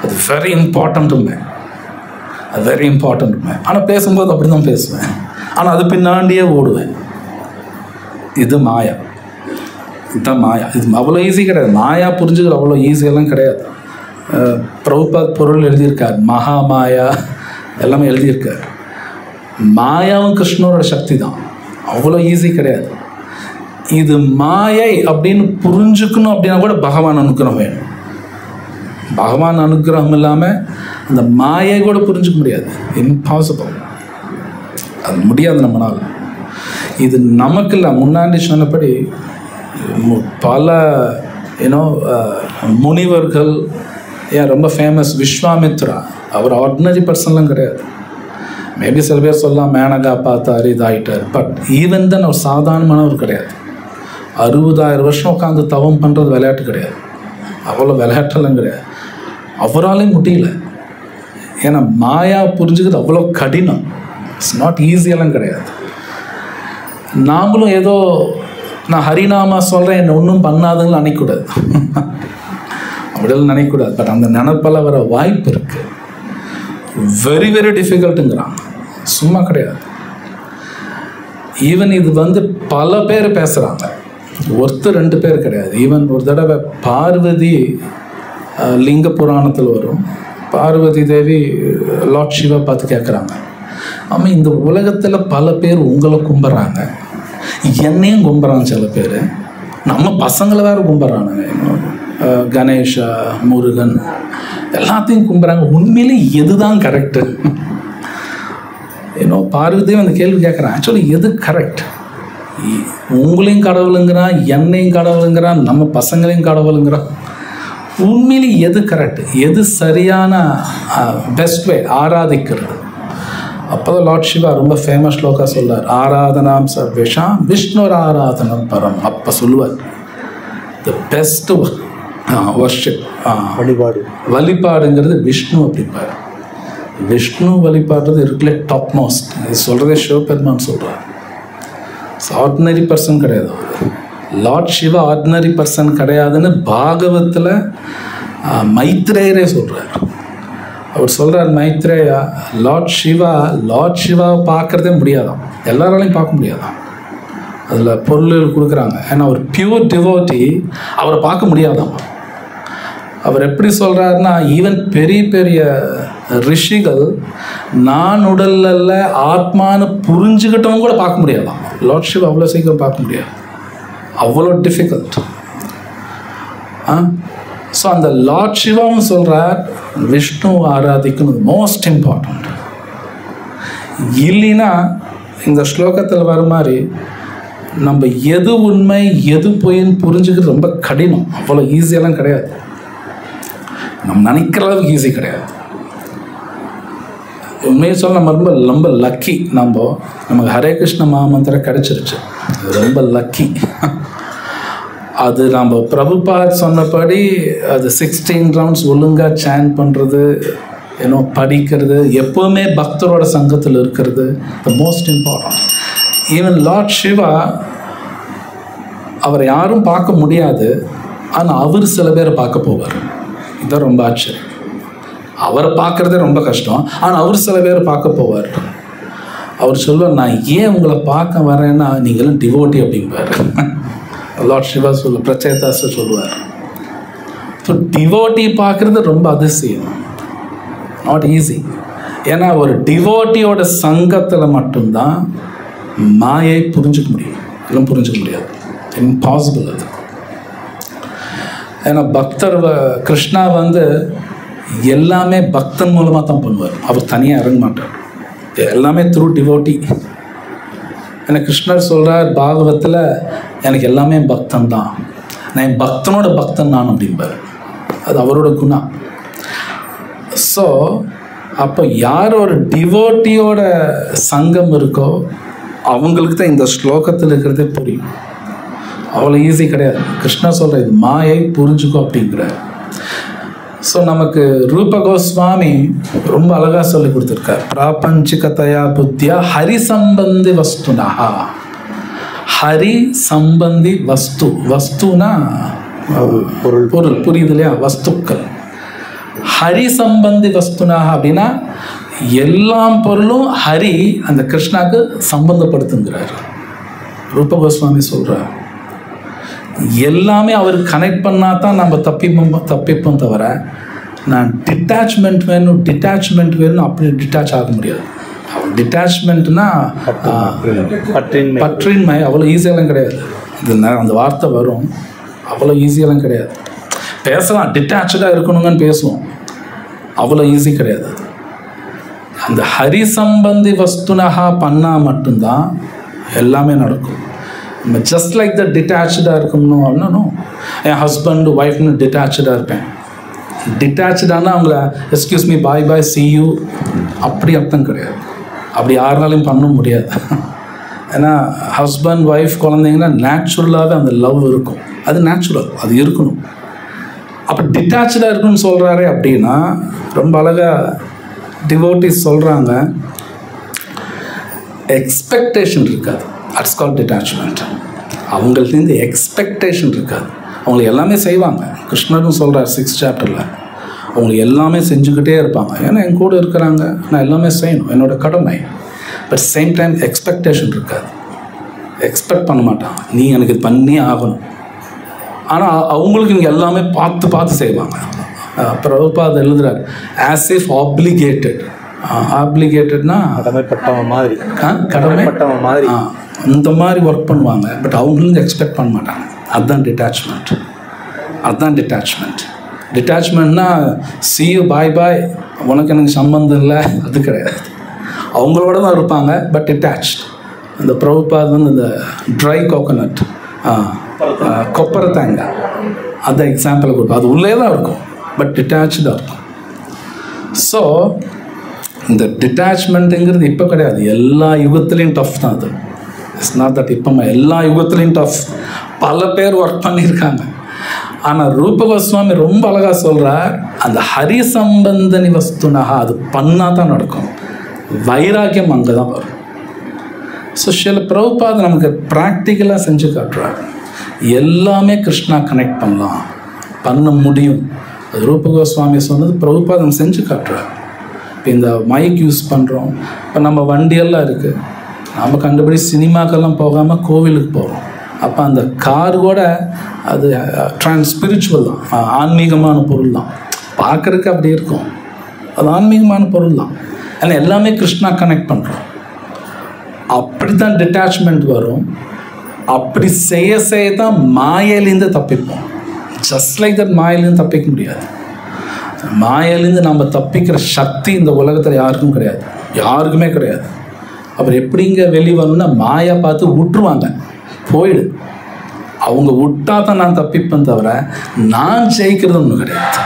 அது வெரி இம்பார்ட்டண்ட்டுமே, ஆனால் பேசும்போது அப்படி தான் பேசுவேன், ஆனால் அது பின்னாடியே ஓடுவேன். இது மாயா. இதுதான் மாயா. இது அவ்வளோ ஈஸி கிடையாது. மாயா புரிஞ்சுக்கிற அவ்வளோ ஈஸியெல்லாம் கிடையாது. பிரபுபாத் பொருள் எழுதியிருக்கார், மகா மாயா எல்லாமே எழுதியிருக்கார். மாயாவும் கிருஷ்ணரோட சக்தி தான், அவ்வளோ ஈஸி கிடையாது. இது மாயை அப்படின்னு புரிஞ்சுக்கணும் அப்படின்னா கூட பகவான் அனுக்கிரகம் வேணும். பகவான் அனுக்கிரகம் இல்லாமல் அந்த மாயை கூட புரிஞ்சுக்க முடியாது, இம்பாசிபிள், அது முடியாது நம்மளால். இது நமக்கு இல்லை. முன்னாடி சொன்னபடி பல முனிவர்கள், ஏன் ரொம்ப ஃபேமஸ் விஸ்வாமித்ரா, அவர் ஆர்டினரி பர்சன்லாம் கிடையாது. மேபி சில பேர் சொல்லலாம் மேனகா பார்த்தாரு இதாகிட்டார், பட் ஈவன் தான் அவர் சாதாரணமானவர் கிடையாது. 60,000 வருஷம் உட்காந்து தவம் பண்ணுறது விளையாட்டு கிடையாது, அவ்வளோ விளையாட்டெல்லாம் கிடையாது. அவராலே முடியல, ஏன்னா மாயா புரிஞ்சுக்கிறது அவ்வளோ கடினம். இட்ஸ் நாட் ஈஸியெல்லாம் கிடையாது. நாமளும் ஏதோ நான் ஹரிநாமா சொல்கிறேன் என்ன ஒன்றும் பண்ணாதுன்னு நினைக்கக்கூடாது, அப்படியெல்லாம் நினைக்கக்கூடாது. பட் அந்த நினைப்பெல்லாம் வர வாய்ப்பு இருக்குது. வெரி வெரி டிஃபிகல்ட்டுங்கிறாங்க, சும்மா கிடையாது. ஈவன் இது பல பேர் பேசுகிறாங்க, ஒருத்தர் 2 பேர் கிடையாது. ஈவன் ஒரு தடவை பார்வதி லிங்க புராணத்தில் வரும், பார்வதி தேவி லார்ட் சிவா பார்த்து கேட்குறாங்க, ஆமாம் இந்த உலகத்தில் பல பேர் உங்களை கும்பிட்றாங்க, என்னையும் கும்பிட்றாங்க, சில பேர் நம்ம பசங்களை வேறு கும்பிட்றாங்க, கணேஷா முருகன் எல்லாத்தையும் கும்பிட்றாங்க, உண்மையிலே எதுதான் கரெக்டு? இன்னும் பார்வதியும் அந்த கேள்வி கேட்குறான். ஆக்சுவலி எது கரெக்ட்? உங்களையும் கடவுளுங்கிறான், என்னையும் கடவுளுங்கிறான், நம்ம பசங்களையும் கடவுளுங்கிறான். உண்மையிலே எது கரெக்ட், எது சரியான பெஸ்ட் வே ஆராதிக்கிறது? அப்போ தான் லார்ட் சிவா ரொம்ப ஃபேமஸ் ஸ்லோகா சொல்றார், ஆராதனாம் சர்வேஷாம் விஷ்ணுர் ஆராதனம் பரம். அப்போ சொல்லுவார், த பெஸ்ட் வர்ஷிப், வழிபாடுங்கிறது விஷ்ணு அப்படிப்பார். விஷ்ணு வழிபாடுறது இருக்குல்ல டாப் மோஸ்ட். இது சொல்கிறதே சிவபெருமான் சொல்கிறார். ஆர்டினரி பர்சன் கிடையாது. லார்ட் சிவா ஆர்டினரி பர்சன் கிடையாதுன்னு பாகவத்தில் மைத்ரேயரே சொல்கிறார். அவர் சொல்கிறார், மைத்ரேயா, லார்ட் சிவாவை பார்க்குறதே முடியாதான், எல்லாராலையும் பார்க்க முடியாதான். அதில் பொருள் கொடுக்குறாங்க. ஏன்னா அவர் பியூர் டிவோட்டி, அவரை பார்க்க முடியாதான். அவர் எப்படி சொல்கிறாருன்னா, ஈவன் பெரிய பெரிய ரிஷிகள் நான் உடல்ல ஆத்மானு புரிஞ்சுக்கிட்டவங்க கூட பார்க்க முடியாதான். லார்ட் சிவா அவ்வளோ சீக்கிரம் பார்க்க முடியாது, அவ்வளோ டிஃபிகல்ட். ஸோ அந்த லார்ட் சிவாவும் சொல்கிறார், விஷ்ணு ஆராதிக்கணும் மோஸ்ட் இம்பார்ட்டண்ட். இல்லைன்னா இந்த ஸ்லோகத்தில் வர மாதிரி நம்ம எது உண்மை எது பொய்ன்னு புரிஞ்சுக்கிறது ரொம்ப கடினம். அவ்வளோ ஈஸியெல்லாம் கிடையாது, நம்ம நினைக்கிற அளவுக்கு ஈஸி கிடையாது. உண்மையை சொல்ல நம்ம ரொம்ப லக்கி. நமக்கு ஹரே கிருஷ்ண மகாமந்திரம் கிடைச்சிருச்சு, ரொம்ப லக்கி. அது நம்ம பிரபுபாத் சொன்னபடி அது 16 ரவுண்ட்ஸ் ஒழுங்காக சேன் பண்ணுறது, படிக்கிறது, எப்போவுமே பக்தரோட சங்கத்தில் இருக்கிறது the most important. Even Lord Shiva அவரை யாரும் பார்க்க முடியாது, ஆனால் அவர் சில பேரை பார்க்க போவார். இதுதான் ரொம்ப ஆச்சரியம். அவரை பார்க்குறதே ரொம்ப கஷ்டம், ஆனால் அவர் சில பேரை பார்க்க போவார். அவர் சொல்லுவார், நான் ஏன் உங்களை பார்க்க வரேன்னா நீங்களும் டிவோட்டி அப்படிம்பார். லார்ட் சிவா பிரச்சேதாச சொல்லுவார். ஸோ டிவோட்டி பார்க்குறது ரொம்ப அதிசயம், நாட் ஈஸி. ஏன்னா ஒரு டிவோட்டியோட சங்கத்தில் மட்டும்தான் மாயை புரிஞ்சுக்க முடியும், எல்லாம் புரிஞ்சுக்க முடியாது, இம்பாசிபிள் அது. ஏன்னா பக்தர் கிருஷ்ணா எல்லாமே பக்தன் மூலமாக தான் பண்ணுவார், அவர் தனியாக இறங்க மாட்டார், எல்லாமே த்ரூ டிவோட்டி. ஏன்னா கிருஷ்ணர் சொல்கிறார் பாகவத்தில், எனக்கு எல்லாமே பக்தன் தான், நான் பக்தனோட பக்தன் நான் அப்படிம்பார். அது அவரோட குணம். ஸோ அப்போ யார் ஒரு டிவோட்டியோட சங்கம் இருக்கோ அவங்களுக்கு தான் இந்த ஸ்லோகத்தில் இருக்கிறதே புரியும். அவ்வளோ ஈஸி கிடையாது. கிருஷ்ணர் சொல்கிற இது மாயை புரிஞ்சுக்கோ அப்படிங்கிறார். ஸோ நமக்கு ரூப கோஸ்வாமி ரொம்ப அழகாக சொல்லி கொடுத்துருக்கார், பிராபஞ்சிகதையா புத்தியா ஹரி சம்பந்தி வஸ்துனா. ஹரி சம்பந்தி வஸ்து, வஸ்துனா பொருள், புரியுது இல்லையா, வஸ்துக்கள். ஹரி சம்பந்தி வஸ்துனா அப்படின்னா எல்லா பொருளும் ஹரி அந்த கிருஷ்ணாக்கு சம்பந்தப்படுத்துங்கிறார். ரூப கோஸ்வாமி சொல்கிறார், எல்லாமே அவர் கனெக்ட் பண்ணால் தான் நம்ம தப்பிப்போம் தவிர, நான் டிட்டாச்மெண்ட் வேணும் அப்படி டிட்டாச் ஆக முடியாது. டிட்டாச்மெண்ட்னா பற்றின்மை அவ்வளோ ஈஸியெல்லாம் கிடையாது. அந்த வார்த்தை வரும், அவ்வளோ ஈஸியெல்லாம் கிடையாது. பேசலாம், டிட்டாச்சாக இருக்கணுங்கன்னு பேசுவோம், அவ்வளோ ஈஸி கிடையாது. அந்த ஹரி சம்பந்தி வஸ்துனஹா பண்ணால் மட்டும்தான் எல்லாமே நடக்கும். நம்ம ஜஸ்ட் லைக் த டிட்டாச்சாக இருக்கணும் அப்படின்னா, என் ஹஸ்பண்ட் ஒய்ஃப்னு டிட்டாச்சாக இருப்பேன். டிட்டாச்சானா அவங்கள excuse me bye bye C you அப்படி அர்த்தம் கிடையாது. அப்படி யாருனாலையும் பண்ண முடியாது. ஏன்னா ஹஸ்பண்ட் ஒய்ஃப் குழந்தைங்கன்னா நேச்சுரலாகவே அந்த லவ் இருக்கும், அது நேச்சுரல், அது இருக்கணும். அப்போ டிட்டாச்சாக இருக்குன்னு சொல்கிறாரே அப்படின்னா, ரொம்ப அழகாக டிவோட்டிஸ் சொல்கிறாங்க, எக்ஸ்பெக்டேஷன் இருக்காது. It's called detachment. அவங்கள்ட்டேருந்து எக்ஸ்பெக்டேஷன் இருக்காது. அவங்களுக்கு எல்லாமே செய்வாங்க. கிருஷ்ணரும் சொல்கிறார் 6th சாப்டரில், அவங்களுக்கு எல்லாமே செஞ்சுக்கிட்டே இருப்பாங்க. ஏன்னா என் கூட இருக்கிறாங்க, நான் எல்லாமே செய்யணும், என்னோடய கடமை. பட் சேம் டைம் எக்ஸ்பெக்டேஷன் இருக்காது. எக்ஸ்பெக்ட் பண்ண மாட்டாங்க, நீ எனக்கு இது பண்ணி ஆகணும். ஆனால் அவங்களுக்கு இங்கே எல்லாமே பார்த்து செய்வாங்க. பிரபுபாத் எழுதுறாரு, ஆஸ் இஃப் ஆப்ளிகேட்டட். ஆப்ளிகேட்டட்னா கடமைப்பட்டவன் மாதிரி, கடமைப்பட்டவன் மாதிரி அந்த மாதிரி ஒர்க் பண்ணுவாங்க. பட் அவங்களும் எக்ஸ்பெக்ட் பண்ண மாட்டாங்க. அதுதான் டிட்டாச்மெண்ட். டிட்டாச்மெண்ட்னா சி யூ பாய் பாய், உனக்கு எனக்கு சம்மந்தம் இல்லை, அது கிடையாது. அவங்களோட தான் இருப்பாங்க, பட் டிட்டாச்ட். அந்த பிரபுபாத் வந்து இந்த ட்ரை கோகோனட், கொப்பரை தேங்காய், அந்த எக்ஸாம்பிள் கொடுப்போம். அது உள்ளே தான் இருக்கும், பட் டிட்டாச்சாக இருக்கும். ஸோ இந்த டிட்டாச்மெண்ட்டுங்கிறது இப்போ கிடையாது, எல்லா யுகத்துலேயும் டஃப் தான் அது. இட்ஸ் நாட் தட் இப்போ எல்லா யுகத்துலேயும் டஃப். பல பேர் ஒர்க் பண்ணியிருக்காங்க. ஆனால் ரூப கோஸ்வாமி ரொம்ப அழகாக சொல்கிறார், அந்த ஹரி சம்பந்தனி வஸ்துனகா அது பண்ணால் தான் நடக்கும். வைராக்கியம் அங்கே தான் வரும். ஸோ சில பிரபுபாத் நமக்கு ப்ராக்டிக்கலாக செஞ்சு காட்டுறார். எல்லாமே கிருஷ்ணா கனெக்ட் பண்ண முடியும். அது ரூப கோஸ்வாமி சொன்னது பிரபுபாத் நம்ம செஞ்சு காட்டுறார். இப்போ இந்த மைக் யூஸ் பண்ணுறோம், இப்போ நம்ம வண்டியெல்லாம் இருக்குது, நம்ம கண்டுபிடி சினிமாக்கெல்லாம் போகாமல் கோவிலுக்கு போகிறோம். அப்போ அந்த கார் கூட அது ஸ்பிரிச்சுவல் தான், ஆன்மீகமான பொருள் தான். பார்க்குறதுக்கு அப்படி இருக்கும், அது ஆன்மீகமான பொருள் தான். ஏன்னா எல்லாமே கிருஷ்ணா கனெக்ட் பண்ணுறோம். அப்படி தான் டிட்டாச்மெண்ட் வரும். அப்படி செய்ய தான் மாயிலேருந்து தப்பிப்போம். ஜஸ்ட் லைக் தட் மாயிலேருந்து தப்பிக்க முடியாது. மாயிலேருந்து நம்ம தப்பிக்கிற சக்தி இந்த உலகத்தில் யாருக்கும் கிடையாது, யாருக்குமே கிடையாது. அப்புறம் எப்படிங்க வெளியே வரணும்னா மாயா பார்த்து விட்டுருவாங்க, போயிடு. அவங்க விட்டா தான் நான் தப்பிப்பேன் தவிர நான் ஜெயிக்கிறது ஒன்றும் கிடையாது.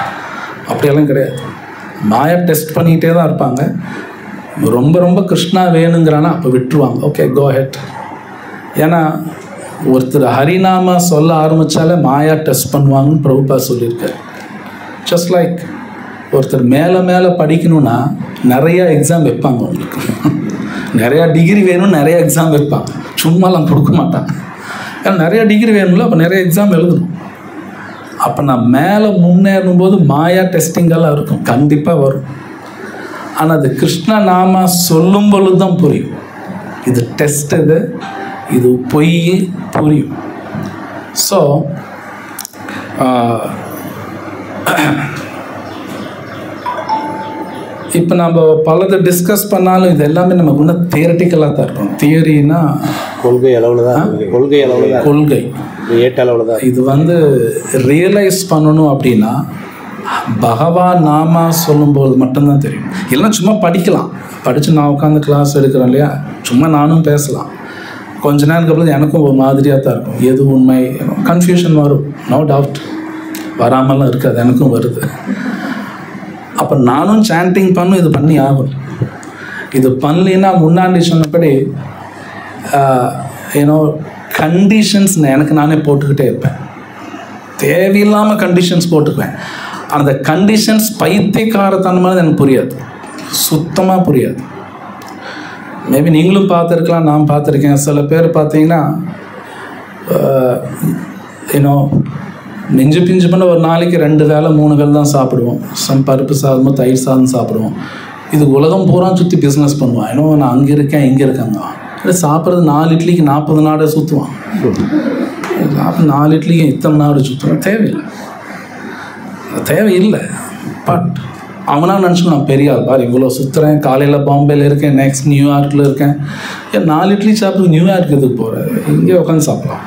அப்படியெல்லாம் கிடையாது. மாயா டெஸ்ட் பண்ணிக்கிட்டே தான் இருப்பாங்க. ரொம்ப ரொம்ப கிருஷ்ணா வேணுங்கிறானா அப்போ விட்டுருவாங்க, ஓகே கோ ஹெட். ஏன்னா ஒருத்தர் ஹரிநாமா சொல்ல ஆரம்பித்தாலே மாயா டெஸ்ட் பண்ணுவாங்கன்னு பிரபுபாத் சொல்லியிருக்காரு. ஜஸ்ட் லைக் ஒருத்தர் மேலே படிக்கணும்னா நிறையா எக்ஸாம் வைப்பாங்க. உங்களுக்கு நிறையா டிகிரி வேணும்னு நிறைய எக்ஸாம் வைப்பாங்க, சும்மாலாம் கொடுக்க மாட்டாங்க. ஏன்னா நிறையா டிகிரி வேணும்ல, அப்போ நிறைய எக்ஸாம் எழுதணும். அப்போ நான் மேலே முன்னேறும் போது மாயா டெஸ்டிங்கெல்லாம் இருக்கும், கண்டிப்பாக வரும். ஆனால் அது கிருஷ்ண நாமா சொல்லும் பொழுது தான் புரியும், இது டெஸ்ட், இது பொய் புரியும். ஸோ இப்போ நம்ம பலதை டிஸ்கஸ் பண்ணாலும் இது எல்லாமே நமக்கு இன்னும் தியரட்டிக்கலாக தான் இருக்கும். தியரினா கொள்கை அளவில் தான், கொள்கை ஏட்ட அளவில் தான். இது வந்து ரியலைஸ் பண்ணணும் அப்படின்னா பகவான் நாமா சொல்லும்போது மட்டும்தான் தெரியும். இல்லைன்னா சும்மா படிக்கலாம், படித்து நான் உட்காந்து கிளாஸ் எடுக்கிறேன் இல்லையா, சும்மா நானும் பேசலாம். கொஞ்ச நேரத்துக்கு அப்புறம் எனக்கும் ஒரு மாதிரியாக தான் இருக்கும், எது உண்மை, கன்ஃபியூஷன் வரும், நோ டவுட், வராமலாம் இருக்காது, எனக்கும் வருது. அப்போ நானும் சாண்டிங் பண்ணும், இது பண்ணி ஆகும். இது பண்ணலின்னா முன்னாடி சொன்னபடி ஏன்னோ கண்டிஷன்ஸ் எனக்கு நானே போட்டுக்கிட்டே இருப்பேன், தேவையில்லாமல் கண்டிஷன்ஸ் போட்டுக்குவேன். அந்த கண்டிஷன்ஸ் பைத்தியக்காரத்தனமானது எனக்கு புரியாது, சுத்தமாக புரியாது. மேபி நீங்களும் பார்த்துருக்கலாம், நான் பார்த்துருக்கேன். சில பேர் பார்த்தீங்கன்னா ஏன்னோ மிஞ்சு பிஞ்சு பண்ண ஒரு நாளைக்கு 2 வேளை 3 வேளை தான் சாப்பிடுவோம். பருப்பு சாதமோ தயிர் சாதம் சாப்பிடுவோம். இது உலகம் பூரா சுற்றி பிஸ்னஸ் பண்ணுவான். ஏன்னோ நான் அங்கே இருக்கேன் இங்கே இருக்கேங்க. இல்லை சாப்பிட்றது 4 இட்லிக்கு 40 நாடை சுற்றுவான். 4 இட்லிக்கு இத்தனை நாடு சுற்றுவான். தேவையில்லை. பட் அவனாக நினச்சிக்கணும் நான் பெரிய ஆள் பாரு, இவ்வளோ சுற்றுறேன், காலையில் பாம்பேயில் இருக்கேன், நெக்ஸ்ட் நியூயார்க்கில் இருக்கேன். ஏன் 4 இட்லி சாப்பிட்டு நியூயார்க் எதுக்கு போகிறேன், இங்கே உட்காந்து சாப்பிடலாம்.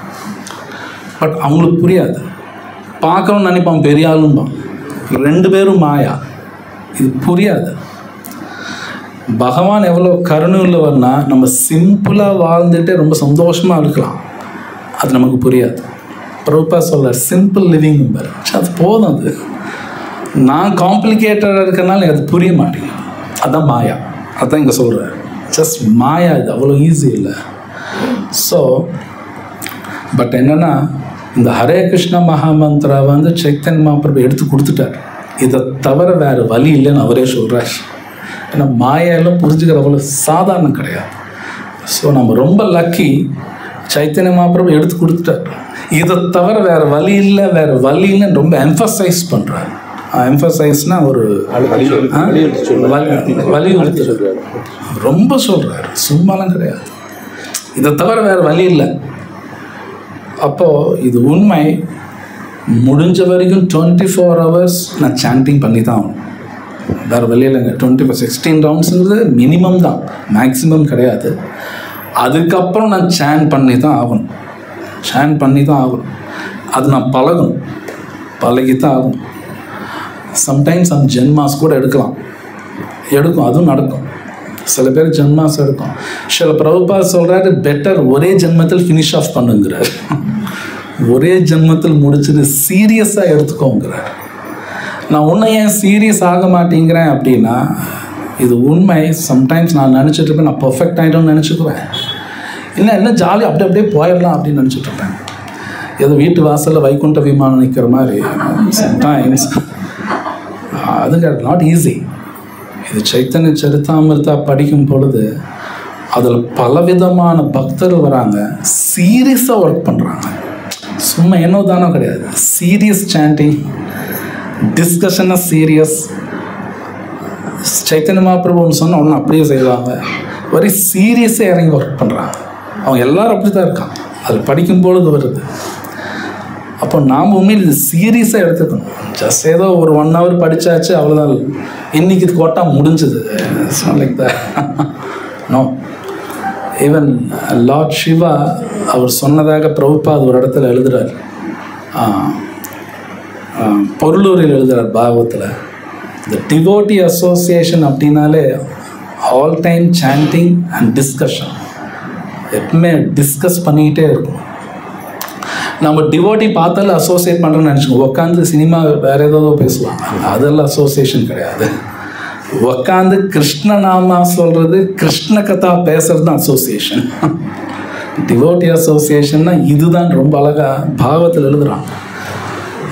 பட் அவங்களுக்கு புரியாது. பார்க்கணும்னு நினைப்பான், பெரிய ஆளும்பான். 2 பேரும் மாயா, இது புரியாது. பகவான் எவ்வளோ கருணை உள்ளவர்னா நம்ம சிம்பிளாக வாழ்ந்துட்டு ரொம்ப சந்தோஷமாக இருக்கலாம், அது நமக்கு புரியாது. பிரபுபாத் சொல்றார் சிம்பிள் லிவிங் நம்பர், அது போதும். அது நான் காம்ப்ளிகேட்டடாக இருக்கிறனால அது புரிய மாட்டேங்குது, அதுதான் மாயா. அதுதான் இங்கே சொல்கிறார், ஜஸ்ட் மாயா, இது அவ்வளோ ஈஸி இல்லை. ஸோ பட் என்னென்னா இந்த ஹரே கிருஷ்ண மகாமந்திரா வந்து சைத்தன்ய மகாபிரபு எடுத்து கொடுத்துட்டார். இதை தவிர வேறு வழி இல்லைன்னு அவரே சொல்கிறார். ஏன்னா மாயெல்லாம் புரிஞ்சுக்கிற அவ்வளோ சாதாரணம் கிடையாது. ஸோ நம்ம ரொம்ப லக்கி, சைத்தன்ய மகாபிரபு எடுத்து கொடுத்துட்டார். இதை தவிர வேறு வழி இல்லை, வேறு வழி இல்லைன்னு ரொம்ப எம்ஃபசைஸ் பண்ணுறார். எம்ஃபசைஸ்னால் ஒரு வலியுறுத்துறாரு, ரொம்ப சொல்கிறார், சும்மாலாம் கிடையாது. இதை தவிர வேறு வழி இல்லை. அப்போது இது உண்மை. முடிஞ்ச வரைக்கும் 24 hours நான் சாண்டிங் பண்ணி தான் ஆகணும், வேறு வழி இல்லைங்க. 16 ரவுண்ட்ஸுங்கிறது மினிமம் தான், மேக்ஸிமம் கிடையாது. அதுக்கப்புறம் நான் சாண்ட் பண்ணி தான் ஆகணும், சாண்ட் பண்ணி தான் ஆகணும். அது நான் பழகணும், பழகித்தான் ஆகணும். சம்டைம்ஸ் அந்த ஜென்மாஸ் கூட எடுக்கும், அதுவும் நடக்கும். சில பேர் ஜென்மாஸ் எடுக்கும். சில பிரபுபாத் சொல்கிறாரு பெட்டர் ஒரே ஜென்மத்தில் ஃபினிஷ் ஆஃப் பண்ணுங்கிறார். ஒரே ஜென்மத்தில் முடிச்சுட்டு சீரியஸாக எடுத்துக்கோங்கிறார். நான் இன்னும் ஏன் சீரியஸ் ஆக மாட்டேங்கிறேன் அப்படின்னா, இது உண்மை. சம்டைம்ஸ் நான் நினச்சிட்டு இருப்பேன் நான் பர்ஃபெக்ட் ஆகிடும்னு நினச்சிக்குவேன். இல்லை என்ன ஜாலி அப்படியே போயிடலாம் அப்படின்னு நினச்சிட்ருப்பேன். ஏதோ வீட்டு வாசலில் வைகுண்ட விமானம் நிற்கிற மாதிரி சம்டைம்ஸ். அதுங்க நாட் ஈஸி. இது சைத்தன்ய சரிதாமிர்தா படிக்கும் பொழுது அதில் பலவிதமான பக்தர்கள் வராங்க, சீரியஸாக ஒர்க் பண்ணுறாங்க. சும்மா என்ன தானோ கிடையாது, சீரியஸ் சாண்டிங், டிஸ்கஷனாக சீரியஸ். சைத்தன்ய மகாபிரபுன்னு சொன்னால் ஒன்று அப்படியே செய்வாங்க. வெரி சீரியஸாக இறங்கி ஒர்க் பண்ணுறாங்க. அவங்க எல்லோரும் அப்படி தான் இருக்காங்க. அது படிக்கும்பொழுது வருது. அப்போ நாம் உண்மையில் இது சீரியஸாக எடுத்துக்கணும். ஜஸ்ட் ஏதோ ஒரு 1 hour படித்தாச்சு அவ்வளோதான், இன்றைக்கி இது கோட்டா முடிஞ்சுது, like the no. Even Lord Shiva அவர் சொன்னதாக பிரபுபாத் ஒரு இடத்துல எழுதுகிறார், பொருளூரில் எழுதுகிறார் பாகவத்தில். இந்த டிவோட்டி அசோசியேஷன் அப்படின்னாலே all time chanting and discussion, எப்பவுமே டிஸ்கஸ் பண்ணிக்கிட்டே இருக்கும். நம்ம டிவோட்டி பார்த்தாலும் அசோசியேட் பண்ணுறோன்னு நினச்சிக்கோங்க. உட்காந்து சினிமா வேறு ஏதோ பேசுவாங்க, அதெல்லாம் அசோசியேஷன் கிடையாது. உட்காந்து கிருஷ்ண நாமா சொல்கிறது, கிருஷ்ண கதா பேசுறது தான் அசோசியேஷன். டிவோட்டி அசோசியேஷன்னா இதுதான் ரொம்ப அழகாக பாகவத்தில் எழுதுகிறான்.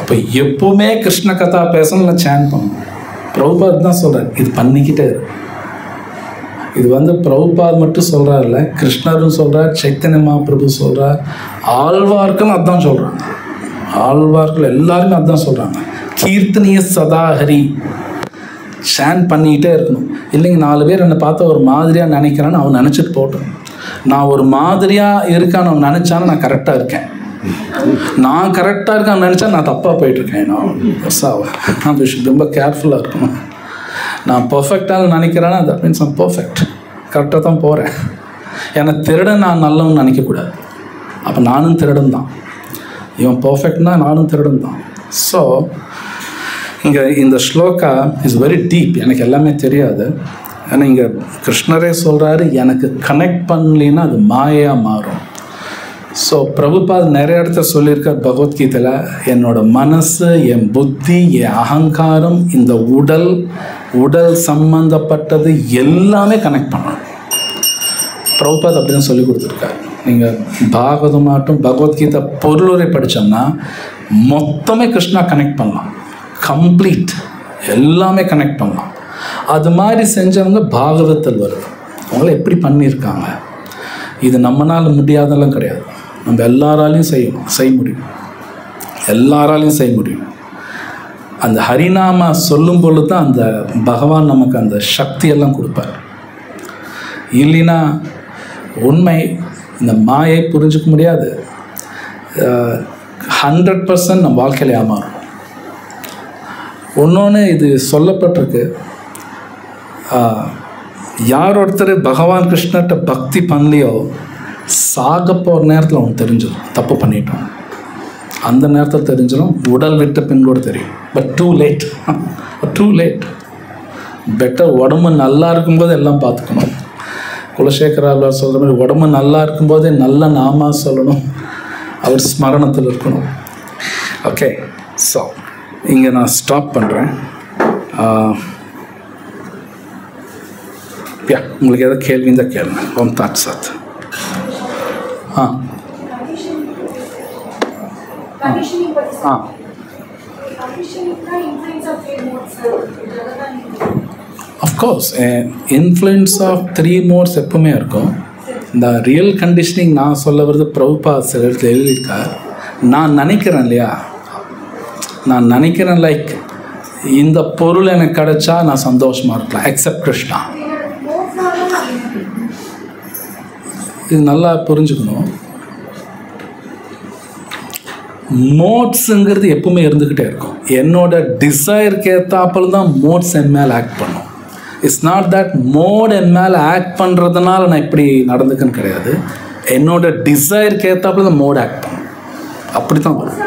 அப்போ எப்பவுமே கிருஷ்ண கதா பேசணும், இல்லை சேன் பண்ணணும். பிரபுபாத் தான் சொல்கிறார், இது பண்ணிக்கிட்டே இருக்கு. இது பிரபுபாத் மட்டும் சொல்கிறார்ல, கிருஷ்ணரும் சொல்கிறார், சைத்தன்ய மகாபிரபு சொல்கிறார், ஆழ்வார்களும் அதுதான் சொல்கிறாங்க. ஆழ்வார்கள் எல்லாருமே அதுதான் சொல்கிறாங்க. கீர்த்தனிய சதாஹரி, ஷேன் பண்ணிக்கிட்டே இருக்கணும். இல்லைங்க 4 பேர் என்னை பார்த்தா ஒரு மாதிரியாக நினைக்கிறான்னு அவன் நினச்சிட்டு போட்டோம். நான் ஒரு மாதிரியாக இருக்கான்னு அவன் நினச்சான்னு நான் கரெக்டாக இருக்கேன். நான் கரெக்டாக இருக்கான்னு நினச்சா நான் தப்பாக போயிட்டுருக்கேன். நான் ரொம்ப கேர்ஃபுல்லாக இருக்கணும். நான் பர்ஃபெக்டாக நினைக்கிறேன்னா தட் மீன்ஸ் நான் பர்ஃபெக்ட், கரெக்டாக தான் போகிறேன். ஏன்னா திருடன் நான் நல்லவன்னு நினைக்கக்கூடாது. அப்போ நானும் திருடன் தான். இவன் பர்ஃபெக்ட்னா நானும் திருடன் தான். ஸோ இங்கே இந்த ஸ்லோகா இஸ் வெரி டீப். எனக்கு எல்லாமே தெரியாது. ஏன்னா இங்கே கிருஷ்ணரே சொல்கிறாரு, எனக்கு கனெக்ட் பண்ணலின்னா அது மாயாக மாறும். ஸோ பிரபுபாத் நிறைய இடத்த சொல்லியிருக்கார் பகவத்கீதையில், என்னோட மனசு, என் புத்தி, என் அகங்காரம், இந்த உடல் சம்பந்தப்பட்டது எல்லாமே கனெக்ட் பண்ணணும். பிரபுபாத் அப்படி தான் சொல்லி கொடுத்துருக்காரு. நீங்கள் பாகவதமாட்டும் பகவத்கீதை பொருளுரை படித்தோம்னா மொத்தமே கிருஷ்ணா கனெக்ட் பண்ணலாம். கம்ப்ளீட் எல்லாமே கனெக்ட் பண்ணலாம். அது மாதிரி செஞ்சவங்க பாகவதத்தில் வருது. அவங்கள எப்படி பண்ணியிருக்காங்க. இது நம்மளால் முடியாதெல்லாம் கிடையாது. நம்ம எல்லாராலையும் செய்ய முடியும். எல்லாராலையும் செய்ய முடியும். அந்த ஹரிநாமா சொல்லும் பொழுது தான் அந்த பகவான் நமக்கு அந்த சக்தியெல்லாம் கொடுப்பார். இல்லைன்னா உண்மை இந்த மாயை புரிஞ்சுக்க முடியாது. 100% நம்ம வாழ்க்கையில் ஏமாறும். ஒன்று இது சொல்லப்பட்டிருக்கு, யார் ஒருத்தர் பகவான் கிருஷ்ணர்கிட்ட பக்தி பண்ணலையோ சாக போகிற நேரத்தில் அவன் தெரிஞ்சிடும் தப்பு பண்ணிட்டோம். அந்த நேரத்தில் தெரிஞ்சிடும், உடல் விட்ட பின் கூட தெரியும். But too late. பெட்டர் உடம்பு நல்லா இருக்கும்போது எல்லாம் பார்த்துக்கணும். குலசேகர சொல்கிற மாதிரி உடம்பு நல்லா இருக்கும்போதே நல்ல நாமா சொல்லணும், அவர் ஸ்மரணத்தில் இருக்கணும். ஓகே, ஸோ இங்கே நான் ஸ்டாப் பண்ணுறேன். உங்களுக்கு எதாவது கேள்வி இருந்தால் கேளுங்க. ஓம் தாட் சத். அஃப்கோர்ஸ் இன்ஃப்ளூயன்ஸ் ஆஃப் 3 modes எப்பவுமே இருக்கும். இந்த ரியல் கண்டிஷனிங் நான் சொல்ல வருது பிரபுபாத் சில இடத்துல எழுதியிருக்கார். நான் நினைக்கிறேன் இல்லையா, நான் நினைக்கிறேன் லைக் இந்த பொருள் எனக்கு கிடைச்சா நான் சந்தோஷமாக இருக்கலாம், எக்ஸப்ட் கிருஷ்ணா. இது நல்லா புரிஞ்சுக்கணும். மோட்ஸுங்கிறது எப்பவுமே இருந்துக்கிட்டே இருக்கும். என்னோட டிசைருக்கு ஏற்றாப்பில் தான் மோட்ஸ் என் மேலே ஆக்ட் பண்ணும். இட்ஸ் நாட் தட் மோட் என் மேலே ஆக்ட் பண்ணுறதுனால நான் இப்படி நடந்துக்குன்னு கிடையாது. என்னோட டிசைருக்கு ஏற்றாப்பில் தான் மோட் ஆக்ட் பண்ணும். அப்படி தான் வரும்.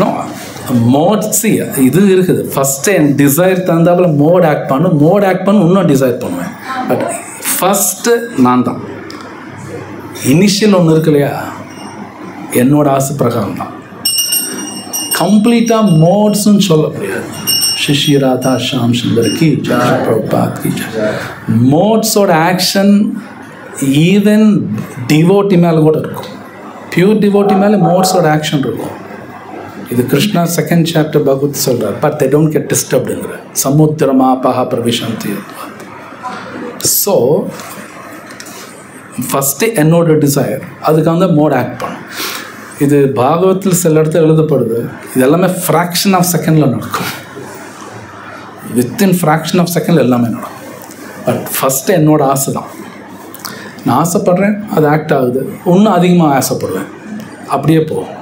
நோ மோட்ஸ் இது இருக்குது. ஃபஸ்ட்டு என் டிசைர் தந்தாப்புல மோட் ஆக்ட் பண்ணு இன்னும் டிசைர் பண்ணுவேன். பட் ஃபஸ்ட்டு நான் தான் இனிஷியல் ஒன்று இருக்கு இல்லையா, என்னோட ஆசை பிரகாரம் தான். கம்ப்ளீட்டாக மோட்ஸ்ன்னு சொல்ல முடியாது. ஸ்ரீ ராதா ஷாம் சுந்தர் கி ஜெய், பிரபுபாத் கி ஜெய். மோட்ஸோட ஆக்ஷன் ஈவன் டிவோட்டி மேலே கூட இருக்கும். பியூர் டிவோட்டி மேலே மோட்ஸோட ஆக்ஷன் இருக்கும். இது கிருஷ்ணா 2nd சாப்டர் பகவத் சொல்கிறார். பட் தே டோன்ட் கெட் டிஸ்டர்ப்டுங்கிற சமுத்திரமாபஹ பிரவிஷந்தி. ஸோ ஃபஸ்ட்டு என்னோட டிசைர், அதுக்கு வந்து மோட் ஆக்ட் பண்ணும். இது பாகவத்தில் சில இடத்துல எழுதப்படுது. இது எல்லாமே ஃப்ராக்ஷன் ஆஃப் செகண்டில் நடக்கும். வித்தின் ஃப்ராக்ஷன் ஆஃப் செகண்டில் எல்லாமே நடக்கும். பட் ஃபஸ்ட்டு என்னோட ஆசை தான். நான் ஆசைப்படுறேன், அது ஆக்ட் ஆகுது. இன்னும் அதிகமாக ஆசைப்படுவேன், அப்படியே போகும்.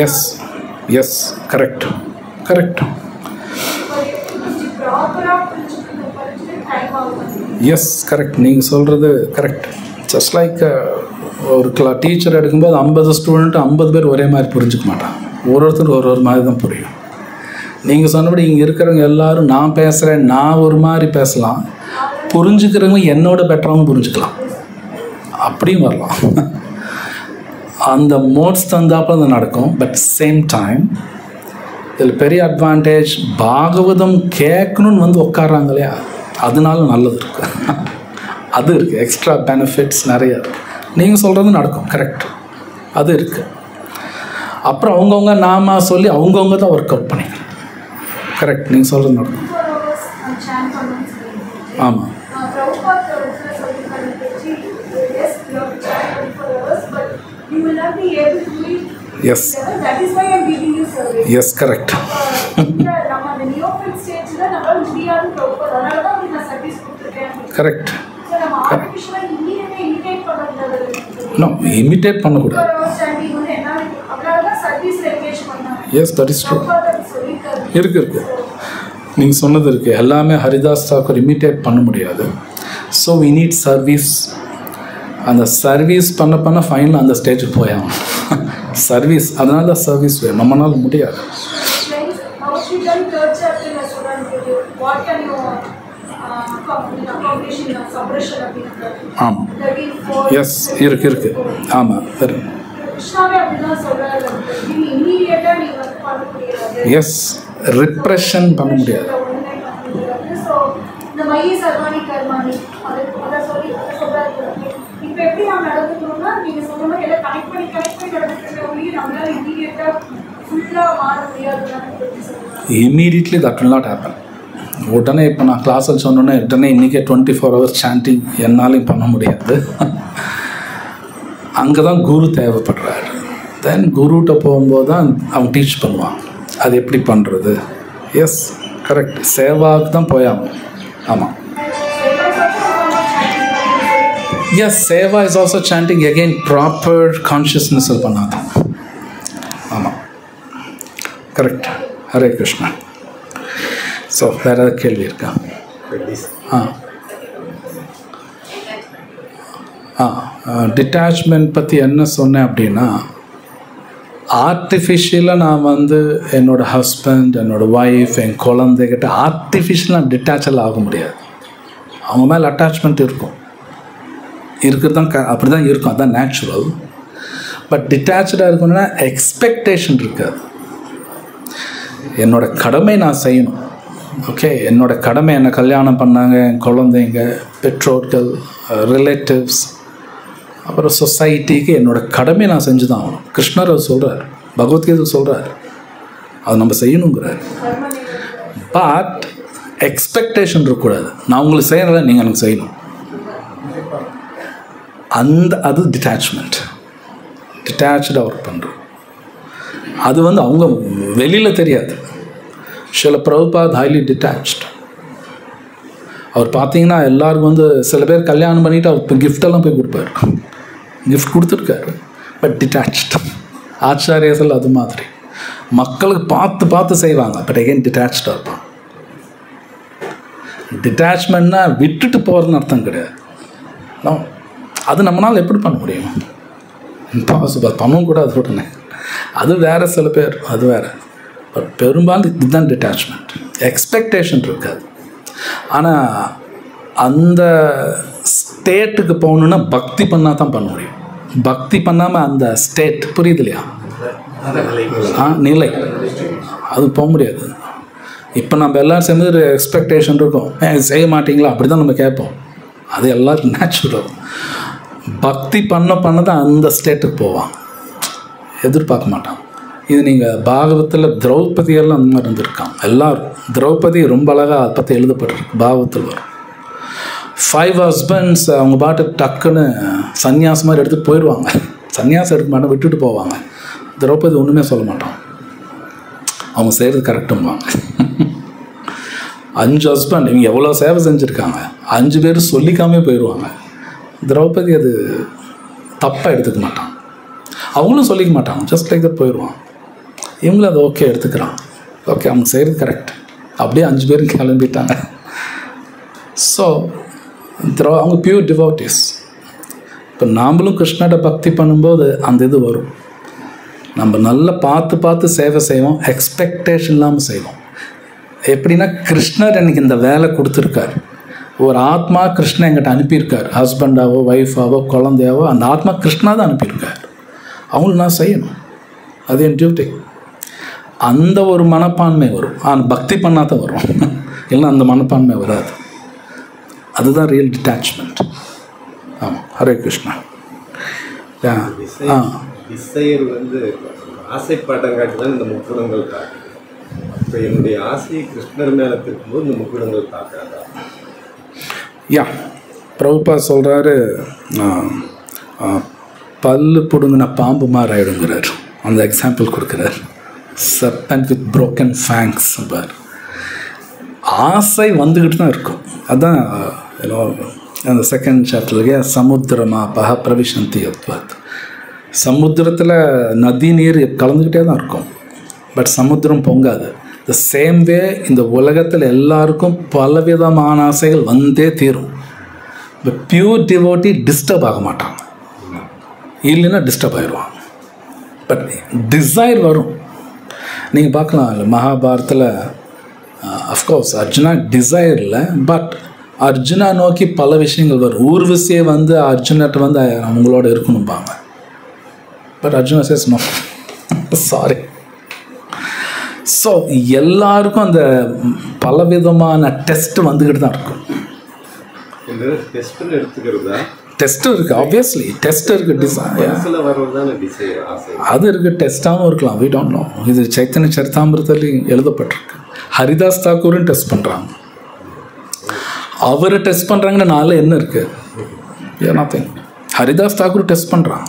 Yes yes correct correct. Yes correct, நீங்கள் சொல்கிறது கரெக்ட். ஜஸ்ட் லைக் ஒரு டீச்சர் எடுக்கும்போது 50 ஸ்டூடெண்ட்டு 50 பேர் ஒரே மாதிரி புரிஞ்சுக்க மாட்டாங்க. ஒருத்தர் ஒரு மாதிரி தான் புரியும். நீங்கள் சொன்னபடி இங்கே இருக்கிறவங்க எல்லோரும் நான் பேசுகிறேன், நான் ஒரு மாதிரி பேசலாம், புரிஞ்சுக்கிறவங்க என்னோட பெட்டராகவும் புரிஞ்சுக்கலாம், அப்படியும் வரலாம். அந்த மோட்ஸ் தந்தாப்பில் அது நடக்கும். பட் சேம் டைம் இதில் பெரிய அட்வான்டேஜ், பாகவதம் கேட்கணுன்னு வந்து உட்காராங்க இல்லையா, அதனால நல்லது இருக்குது. அது இருக்குது, எக்ஸ்ட்ரா பெனிஃபிட்ஸ் நிறைய இருக்குது. நீங்கள் சொல்கிறது நடக்கும், கரெக்ட், அது இருக்குது. அப்புறம் அவங்கவுங்க நாம சொல்லி அவங்கவுங்க தான் ஒர்க் அவுட் பண்ணிக்கலாம். கரெக்ட், நீங்கள் சொல்கிறது நடக்கும். ஆமாம். Yes yes correct. Correct. No, imitate பண்ணக்கூடாது. Yes, that is true. இருக்குது நீங்கள் சொன்னது இருக்குது. எல்லாமே ஹரிதாஸ் தாக்கூர் இமிட்டேட் பண்ண முடியாது. So we need service. அந்த சர்வீஸ் பண்ண ஃபைனல் அந்த ஸ்டேஜுக்கு போயாகும். சர்வீஸ், அதனால தான் சர்வீஸ் வேணும், நம்மளால முடியாது. ஆமாம், எஸ் இருக்கு. ஆமாம், எஸ் ரிப்ரெஷன் பண்ண முடியாது. Immediately that will not happen. உடனே இப்போ நான் கிளாஸில் சொன்னோன்னே உடனே இன்றைக்கே 24 hours சாண்டிங் என்னாலையும் பண்ண முடியாது. அங்கே தான் குரு தேவைப்படுறாரு. தென் குருகிட்ட போகும்போது தான் அவங்க டீச் பண்ணுவாங்க அது எப்படி பண்ணுறது. எஸ் கரெக்ட், சேவாவுக்கு தான் போயாகும். ஆமாம். Yes, seva is also chanting. Again proper கான்ஷியஸ்னஸில் பண்ணாதான். ஆமாம், கரெக்ட். ஹரே கிருஷ்ணா. ஸோ வேறு ஏதாவது கேள்வி இருக்கா? டிட்டாச்மெண்ட் பற்றி என்ன சொன்னேன் அப்படின்னா, ஆர்டிஃபிஷியலாக நான் வந்து என்னோடய ஹஸ்பண்ட், என்னோடய ஒய்ஃப், என் குழந்தைகிட்ட ஆர்டிஃபிஷியலாக டிட்டாச்சல் ஆக முடியாது. அவங்க மேலே அட்டாச்மெண்ட் இருக்கிறது தான் அப்படி தான் இருக்கும், அதுதான் நேச்சுரல். பட் டிட்டாச்சாக இருக்கணும்னா எக்ஸ்பெக்டேஷன் இருக்காது. என்னோடய கடமை நான் செய்யணும். ஓகே, என்னோடய கடமை, என்னை கல்யாணம் பண்ணாங்க, என் குழந்தைங்க, பெற்றோர்கள், ரிலேட்டிவ்ஸ், அப்புறம் சொசைட்டிக்கு என்னோடய கடமை நான் செஞ்சு தான் ஆகணும். கிருஷ்ணர் அவர் சொல்கிறார், பகவத்கீதை சொல்கிறார், அது நம்ம செய்யணுங்கிறார். பட் எக்ஸ்பெக்டேஷன் இருக்கக்கூடாது. நான் உங்களுக்கு செய்யறத நீங்கள் எனக்கு செய்யணும். அது டிட்டாச்மெண்ட், டிட்டாச்சாக ஒர்க் பண்ணுறோம். அது வந்து அவங்க வெளியில் தெரியாது. சில பிரபுபாத் ஹைலி டிட்டாச்ட். அவர் பார்த்தீங்கன்னா எல்லாருக்கும் வந்து சில பேர் கல்யாணம் பண்ணிவிட்டு அவர் இப்போ கிஃப்டெல்லாம் போய் கொடுப்பார், கிஃப்ட் கொடுத்துருக்காரு. But detached. ஆச்சாரியர்கள் அது மாதிரி மக்களுக்கு பார்த்து பார்த்து செய்வாங்க, பட் அகெயின் டிட்டாச்சாக இருப்பான். டிட்டாச்மெண்ட்னா விட்டுட்டு போகிறதுன்னு அர்த்தம் கிடையாது. அது நம்மளால் எப்படி பண்ண முடியும்? பாசிபிள் பண்ணவும் கூட அது உடனே அது வேறு, சில பேர் அது வேறு. பட் பெரும்பாலும் இதுதான் டிட்டாச்மெண்ட். எக்ஸ்பெக்டேஷன் இருக்காது. ஆனால் அந்த ஸ்டேட்டுக்கு போகணுன்னா பக்தி பண்ணால் தான் பண்ண முடியும். பக்தி பண்ணாமல் அந்த ஸ்டேட், புரியுது இல்லையா, நிலை, அது போக முடியாது. இப்போ நம்ம எல்லோரும் சேர்ந்து எக்ஸ்பெக்டேஷன் இருக்கும், செய்ய மாட்டிங்களா அப்படி தான் நம்ம கேட்போம். அது எல்லாருக்கும் நேச்சுரல். பக்தி பண்ண தான் அந்த ஸ்டேட்டுக்கு போவான், எதிர்பார்க்க மாட்டான். இது நீங்கள் பாகவத்தில் திரௌபதியெல்லாம் அந்த மாதிரி இருந்திருக்கான். எல்லோரும் திரௌபதி ரொம்ப அழகாக அதை பற்றி எழுதப்பட்டிருக்கு, பாகவத்தில் வரும். 5 husbands அவங்க பாட்டு டக்குன்னு சன்னியாசம் மாதிரி எடுத்துகிட்டு போயிடுவாங்க. சன்னியாசம் எடுக்க மாட்டோம், விட்டுட்டு போவாங்க. திரௌபதி ஒன்றுமே சொல்ல மாட்டான், அவங்க செய்கிறது கரெக்டும்பாங்க. 5 ஹஸ்பண்ட், இவங்க எவ்வளோ சேவை செஞ்சுருக்காங்க, 5 பேர் சொல்லிக்காமே போயிடுவாங்க. திரௌபதி அது தப்பாக எடுத்துக்க மாட்டான், அவங்களும் சொல்லிக்க மாட்டாங்க, ஜஸ்ட் லைக் தட் போயிடுவான். இவங்களும் அதை ஓகே எடுத்துக்கிறான், ஓகே அவங்க செய்கிறது கரெக்ட், அப்படியே 5 பேரும் கிளம்பிட்டாங்க. ஸோ அவங்க பியூர் டிவோட்டிஸ். இப்போ நாமளும் கிருஷ்ணோட பக்தி பண்ணும்போது அந்த இது வரும். நம்ம நல்லா பார்த்து சேவை செய்வோம், எக்ஸ்பெக்டேஷன் இல்லாமல் செய்வோம். எப்படின்னா கிருஷ்ணர் எனக்கு இந்த வேலை கொடுத்துருக்காரு, ஒரு ஆத்மா கிருஷ்ணன் எங்கிட்ட அனுப்பியிருக்கார், ஹஸ்பண்டாவோ ஒய்ஃபாவோ குழந்தையாவோ அந்த ஆத்மா கிருஷ்ணா தான் அனுப்பியிருக்கார், அவங்களுக்கு நான் செய்யணும், அது என் டியூட்டி. அந்த ஒரு மனப்பான்மை வரும். ஆனால் பக்தி பண்ணால் தான் வரும், இல்லைன்னா அந்த மனப்பான்மை வராது. அதுதான் ரியல் டிட்டாச்மெண்ட். ஆமாம், ஹரே கிருஷ்ணா. டிசையர் வந்து ஆசைப்பாட்டம் காட்டி தான் இந்த முக்குணங்கள் தாக்கு. இப்போ என்னுடைய ஆசையை கிருஷ்ணர் மேலே திருக்கும்போது இந்த முக்குணங்கள் தாக்காதா? பிரபுபா சொல்கிறாரு, பல்லு பிடுங்கின பாம்பு மாதிரி ஆகிடுங்கிறார். அந்த எக்ஸாம்பிள் கொடுக்குறார், சர்பென்ட் வித் broken fangs. பார், ஆசை வந்துக்கிட்டு தான் இருக்கும். அதுதான் அந்த செகண்ட் சாப்டர்லேயே சமுத்திரமா பக பிரவிசந்தி யத்வாத். சமுத்திரத்தில் நதி நீர் கலந்துக்கிட்டே தான் இருக்கும், but Samudram பொங்காது. The same way இந்த உலகத்தில் எல்லாருக்கும் பலவிதமான ஆசைகள் வந்தே தீரும். பட் பியூர் டிவோட்டி டிஸ்டர்ப் ஆக மாட்டாங்க, இல்லைன்னா டிஸ்டர்ப் ஆகிடுவாங்க. பட் டிசைர் வரும். நீங்கள் பார்க்கலாம் இல்லை, மகாபாரத்தில் அஃப்கோர்ஸ் அர்ஜுனா டிசைர் இல்லை, பட் அர்ஜுனா நோக்கி பல விஷயங்கள் வரும். ஊர்வசியை வந்து அர்ஜுன்கிட்ட வந்து அவங்களோட இருக்கணும்பாங்க, but Arjuna says no, sorry. So எல்லாருக்கும் அந்த பலவிதமான டெஸ்ட் வந்துக்கிட்டு தான் இருக்கும். டெஸ்ட்டும் இருக்குது, ஆப்வியஸ்லி டெஸ்ட் இருக்குது, அது இருக்குது, டெஸ்ட்டாகவும் இருக்கலாம். We don't know. இது சைத்தன்ய சரிதாமிரத்திலையும் எழுதப்பட்டிருக்கு. ஹரிதாஸ் தாக்கூரும் டெஸ்ட் பண்ணுறாங்க, அவரை டெஸ்ட் பண்ணுறாங்கன்னு நாலு என்ன இருக்குது, நத்திங். ஹரிதாஸ் தாக்கூர் டெஸ்ட் பண்ணுறாங்க.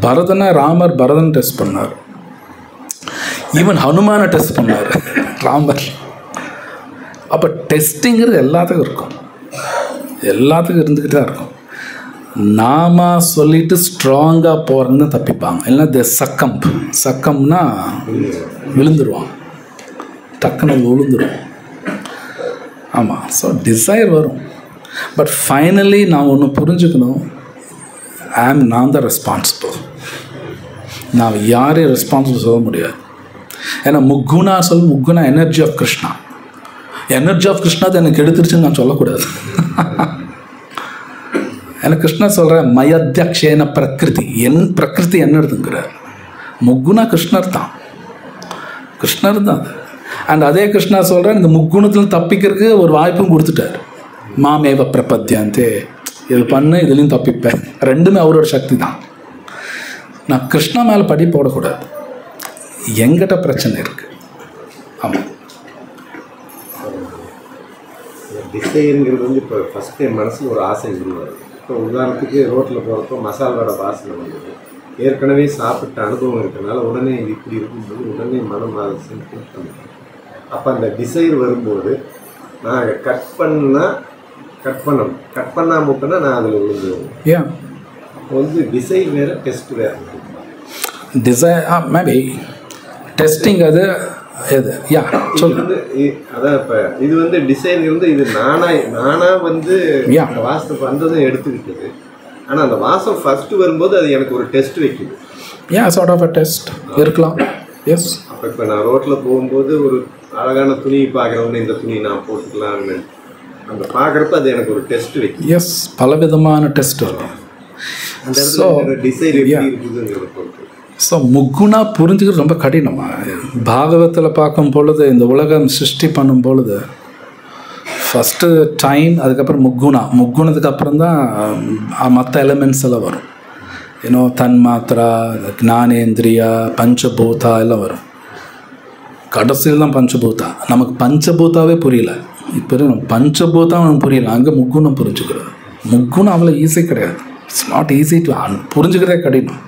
பரதனை ராமர் பரதன் டெஸ்ட் பண்ணார், ஈவன் ஹனுமானை டெஸ்ட் பண்ணார் ராமர். அப்போ டெஸ்டிங்கிறது எல்லாத்துக்கும் இருக்கும், எல்லாத்துக்கும் இருந்துக்கிட்டு தான் இருக்கும். நாம சொல்லிட்டு ஸ்ட்ராங்காக போகிறதுன்னு தப்பிப்பாங்க, இல்லைன்னா த சக்கம்னா விழுந்துருவான், டக்குன்னு விழுந்துடும். ஆமாம், ஸோ டிசைர் வரும். பட் ஃபைனலி நான் ஒன்று புரிஞ்சுக்கணும், நான் தான் ரெஸ்பான்சிபிள். நான் யாரையும் ரெஸ்பான்சிபிள் சொல்ல முடியாது. ஏன்னா முக்குணா energy of Krishna. Energy of Krishna தான் எனக்கு எடுத்துருச்சுன்னு நான் சொல்லக்கூடாது. எனக்கு கிருஷ்ணா சொல்கிறேன், மயத்தியக்ஷேன பிரகிருதி, என் பிரகிருதி என்ன எடுத்துங்கிறார். முக்குணா கிருஷ்ணர் தான், கிருஷ்ணர் தான் அது. அண்ட் அதே கிருஷ்ணா சொல்கிறேன், இந்த முக்குணத்தில் தப்பிக்கிறதுக்கு ஒரு வாய்ப்பும் கொடுத்துட்டார். மாமேவ பிரபத்தியாந்தே, இது பண்ணு, இதுலேயும் தப்பிப்பேன். ரெண்டுமே அவரோட சக்தி தான். நான் கிருஷ்ணா மேலே படி போடக்கூடாது, எங்கிட்ட பிரச்சனை இருக்குது. ஆமாம், டிசைருங்கிறது வந்து இப்போ ஃபஸ்ட்டு என் மனசில் ஒரு ஆசை இருந்தது. இப்போ உதாரணத்துக்கு ரோட்டில் போகிறப்போ மசால் வடை வாசனை வந்தது, ஏற்கனவே சாப்பிட்ட அனுபவம் இருக்கிறதுனால உடனே இது இப்படி இருக்கும்போது உடனே மனம் அதை செஞ்சு. அப்போ அந்த டிசைர் வரும்போது நான் கட் பண்ணாம விட்டேன்னா நான் அதில் விழுந்துருவேன். ஏன் வந்து டிசைன் வேறு டெஸ்ட் வேறு. மேபி டெஸ்டிங் அது எது யா சொல்லு. அதான் இப்போ இது வந்து டிசைன் வந்து இது நானா வந்து அந்த வாசத்தை வந்ததும் எடுத்துக்கிட்டது. ஆனால் அந்த வாசம் ஃபஸ்ட்டு வரும்போது அது எனக்கு ஒரு டெஸ்ட் வைக்குது. ஏன் சார்ட் ஆஃப் அ டெஸ்ட் இருக்கலாம். எஸ். அப்போ இப்போ நான் ரோட்டில் போகும்போது ஒரு அழகான துணி பார்க்குறவொன்னே இந்த துணி நான் போட்டுக்கலாம்னு அந்த பார்க்குறப்ப அது எனக்கு ஒரு டெஸ்ட் வைக்கும். எஸ், பலவிதமான டெஸ்ட் வரும். அந்த இடத்துல டிசைன் எப்படி இருக்குதுங்கிறத பொறுத்து. ஸோ முக்குணா புரிஞ்சுக்கிறது ரொம்ப கடினமாக. பாகவத்தில் பார்க்கும் பொழுது இந்த உலகம் சிருஷ்டி பண்ணும் பொழுது ஃபஸ்ட்டு டைம், அதுக்கப்புறம் முக்குணத்துக்கு அப்புறம் தான் மற்ற எலிமெண்ட்ஸ் எல்லாம் வரும். ஏன்னோ தன்மாத்திரா, ஞானேந்திரியா, பஞ்சபூதா எல்லாம் வரும். கடைசியில் தான் பஞ்சபூதா. நமக்கு பஞ்சபூதாவே புரியல. இப்போ பஞ்சபூதம் நமக்கு புரியல, அங்கே முக்குணம் புரிஞ்சுக்கிறது. முக்குணம் அவ்வளோ ஈஸி கிடையாது. இட்ஸ் நாட் ஈஸி டு புரிஞ்சுக்கிறதே கடினம்.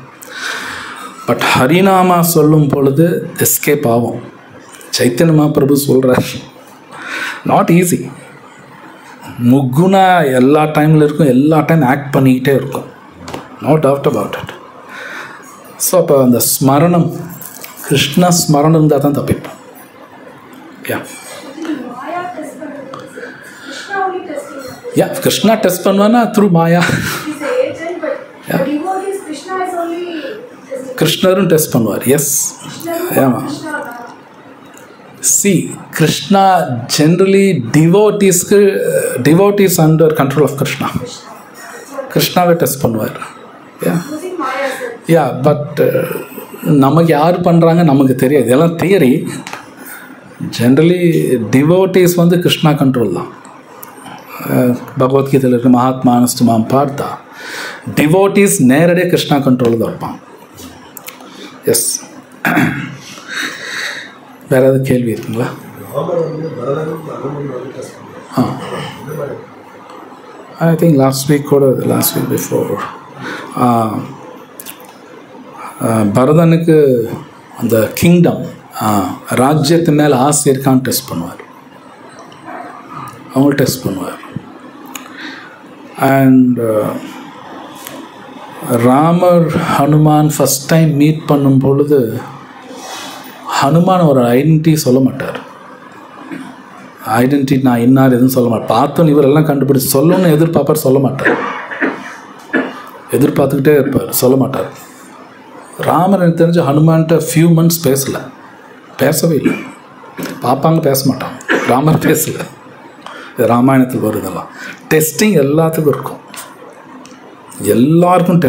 பட் ஹரிநாமா சொல்லும் பொழுது எஸ்கேப் ஆகும். சைத்தன்ய மகாபிரபு சொல்கிறார், நாட் ஈஸி. முக்குணா எல்லா டைமில் இருக்கும், எல்லா டைம் ஆக்ட் பண்ணிக்கிட்டே இருக்கும். No doubt about it. So அப்போ அந்த ஸ்மரணம், கிருஷ்ண ஸ்மரணம் இருந்தால் தான் தப்பிப்போம். யா கிருஷ்ணா டெஸ்ட் பண்ணுவானா த்ரூ மாயா. கிருஷ்ணரும் டெஸ்ட் பண்ணுவார். எஸ், ஆமாம். See Krishna generally devotees under control of Krishna. கிருஷ்ணாவே டெஸ்ட் பண்ணுவார். யா பட் நமக்கு யார் பண்ணுறாங்க நமக்கு தெரியாது. இதெல்லாம் தியரி. ஜென்ரலி டிவோட்டீஸ் வந்து கிருஷ்ணா கண்ட்ரோல் தான். பகவத்கீதையில் இருக்க மகாத்மானஸ்து மாம் பார்த்தா டிவோட்டீஸ் நேரடியாக கிருஷ்ணா கண்ட்ரோல் தான் இருப்பான். எஸ். வேறு ஏதாவது கேள்வி இருக்குங்களா? I think last week before பரதனுக்கு அந்த கிங்டம், ராஜ்யத்து மேலே ஆசை இருக்கான்னு டெஸ்ட் பண்ணுவார். அவங்க டெஸ்ட் பண்ணுவார். And Ramar Hanuman first time meet பண்ணும் பொழுது ஹனுமான் ஒரு ஐடென்டிட்டி சொல்ல மாட்டார். ஐடென்டிட்டி நான் இன்னார் எதுவும் சொல்ல மாட்டேன். பார்த்தோன்னு இவரெல்லாம் கண்டுபிடிச்சி சொல்லணும்னு எதிர்பார்ப்பார், சொல்ல மாட்டார். எதிர்பார்த்துக்கிட்டே இருப்பார், சொல்ல மாட்டார். ராமர் எனக்கு தெரிஞ்ச ஹனுமான்கிட்ட ஃபியூ மந்த்ஸ் பேசவே இல்லை. பார்ப்பாங்க, பேச மாட்டாங்க. ராமர் பேசலை. ராமாயணத்தில் வருதெல்லாம் டெஸ்டிங் எல்லாத்துக்கும் இருக்கும். எல்லாருக்கும் டெஸ்ட்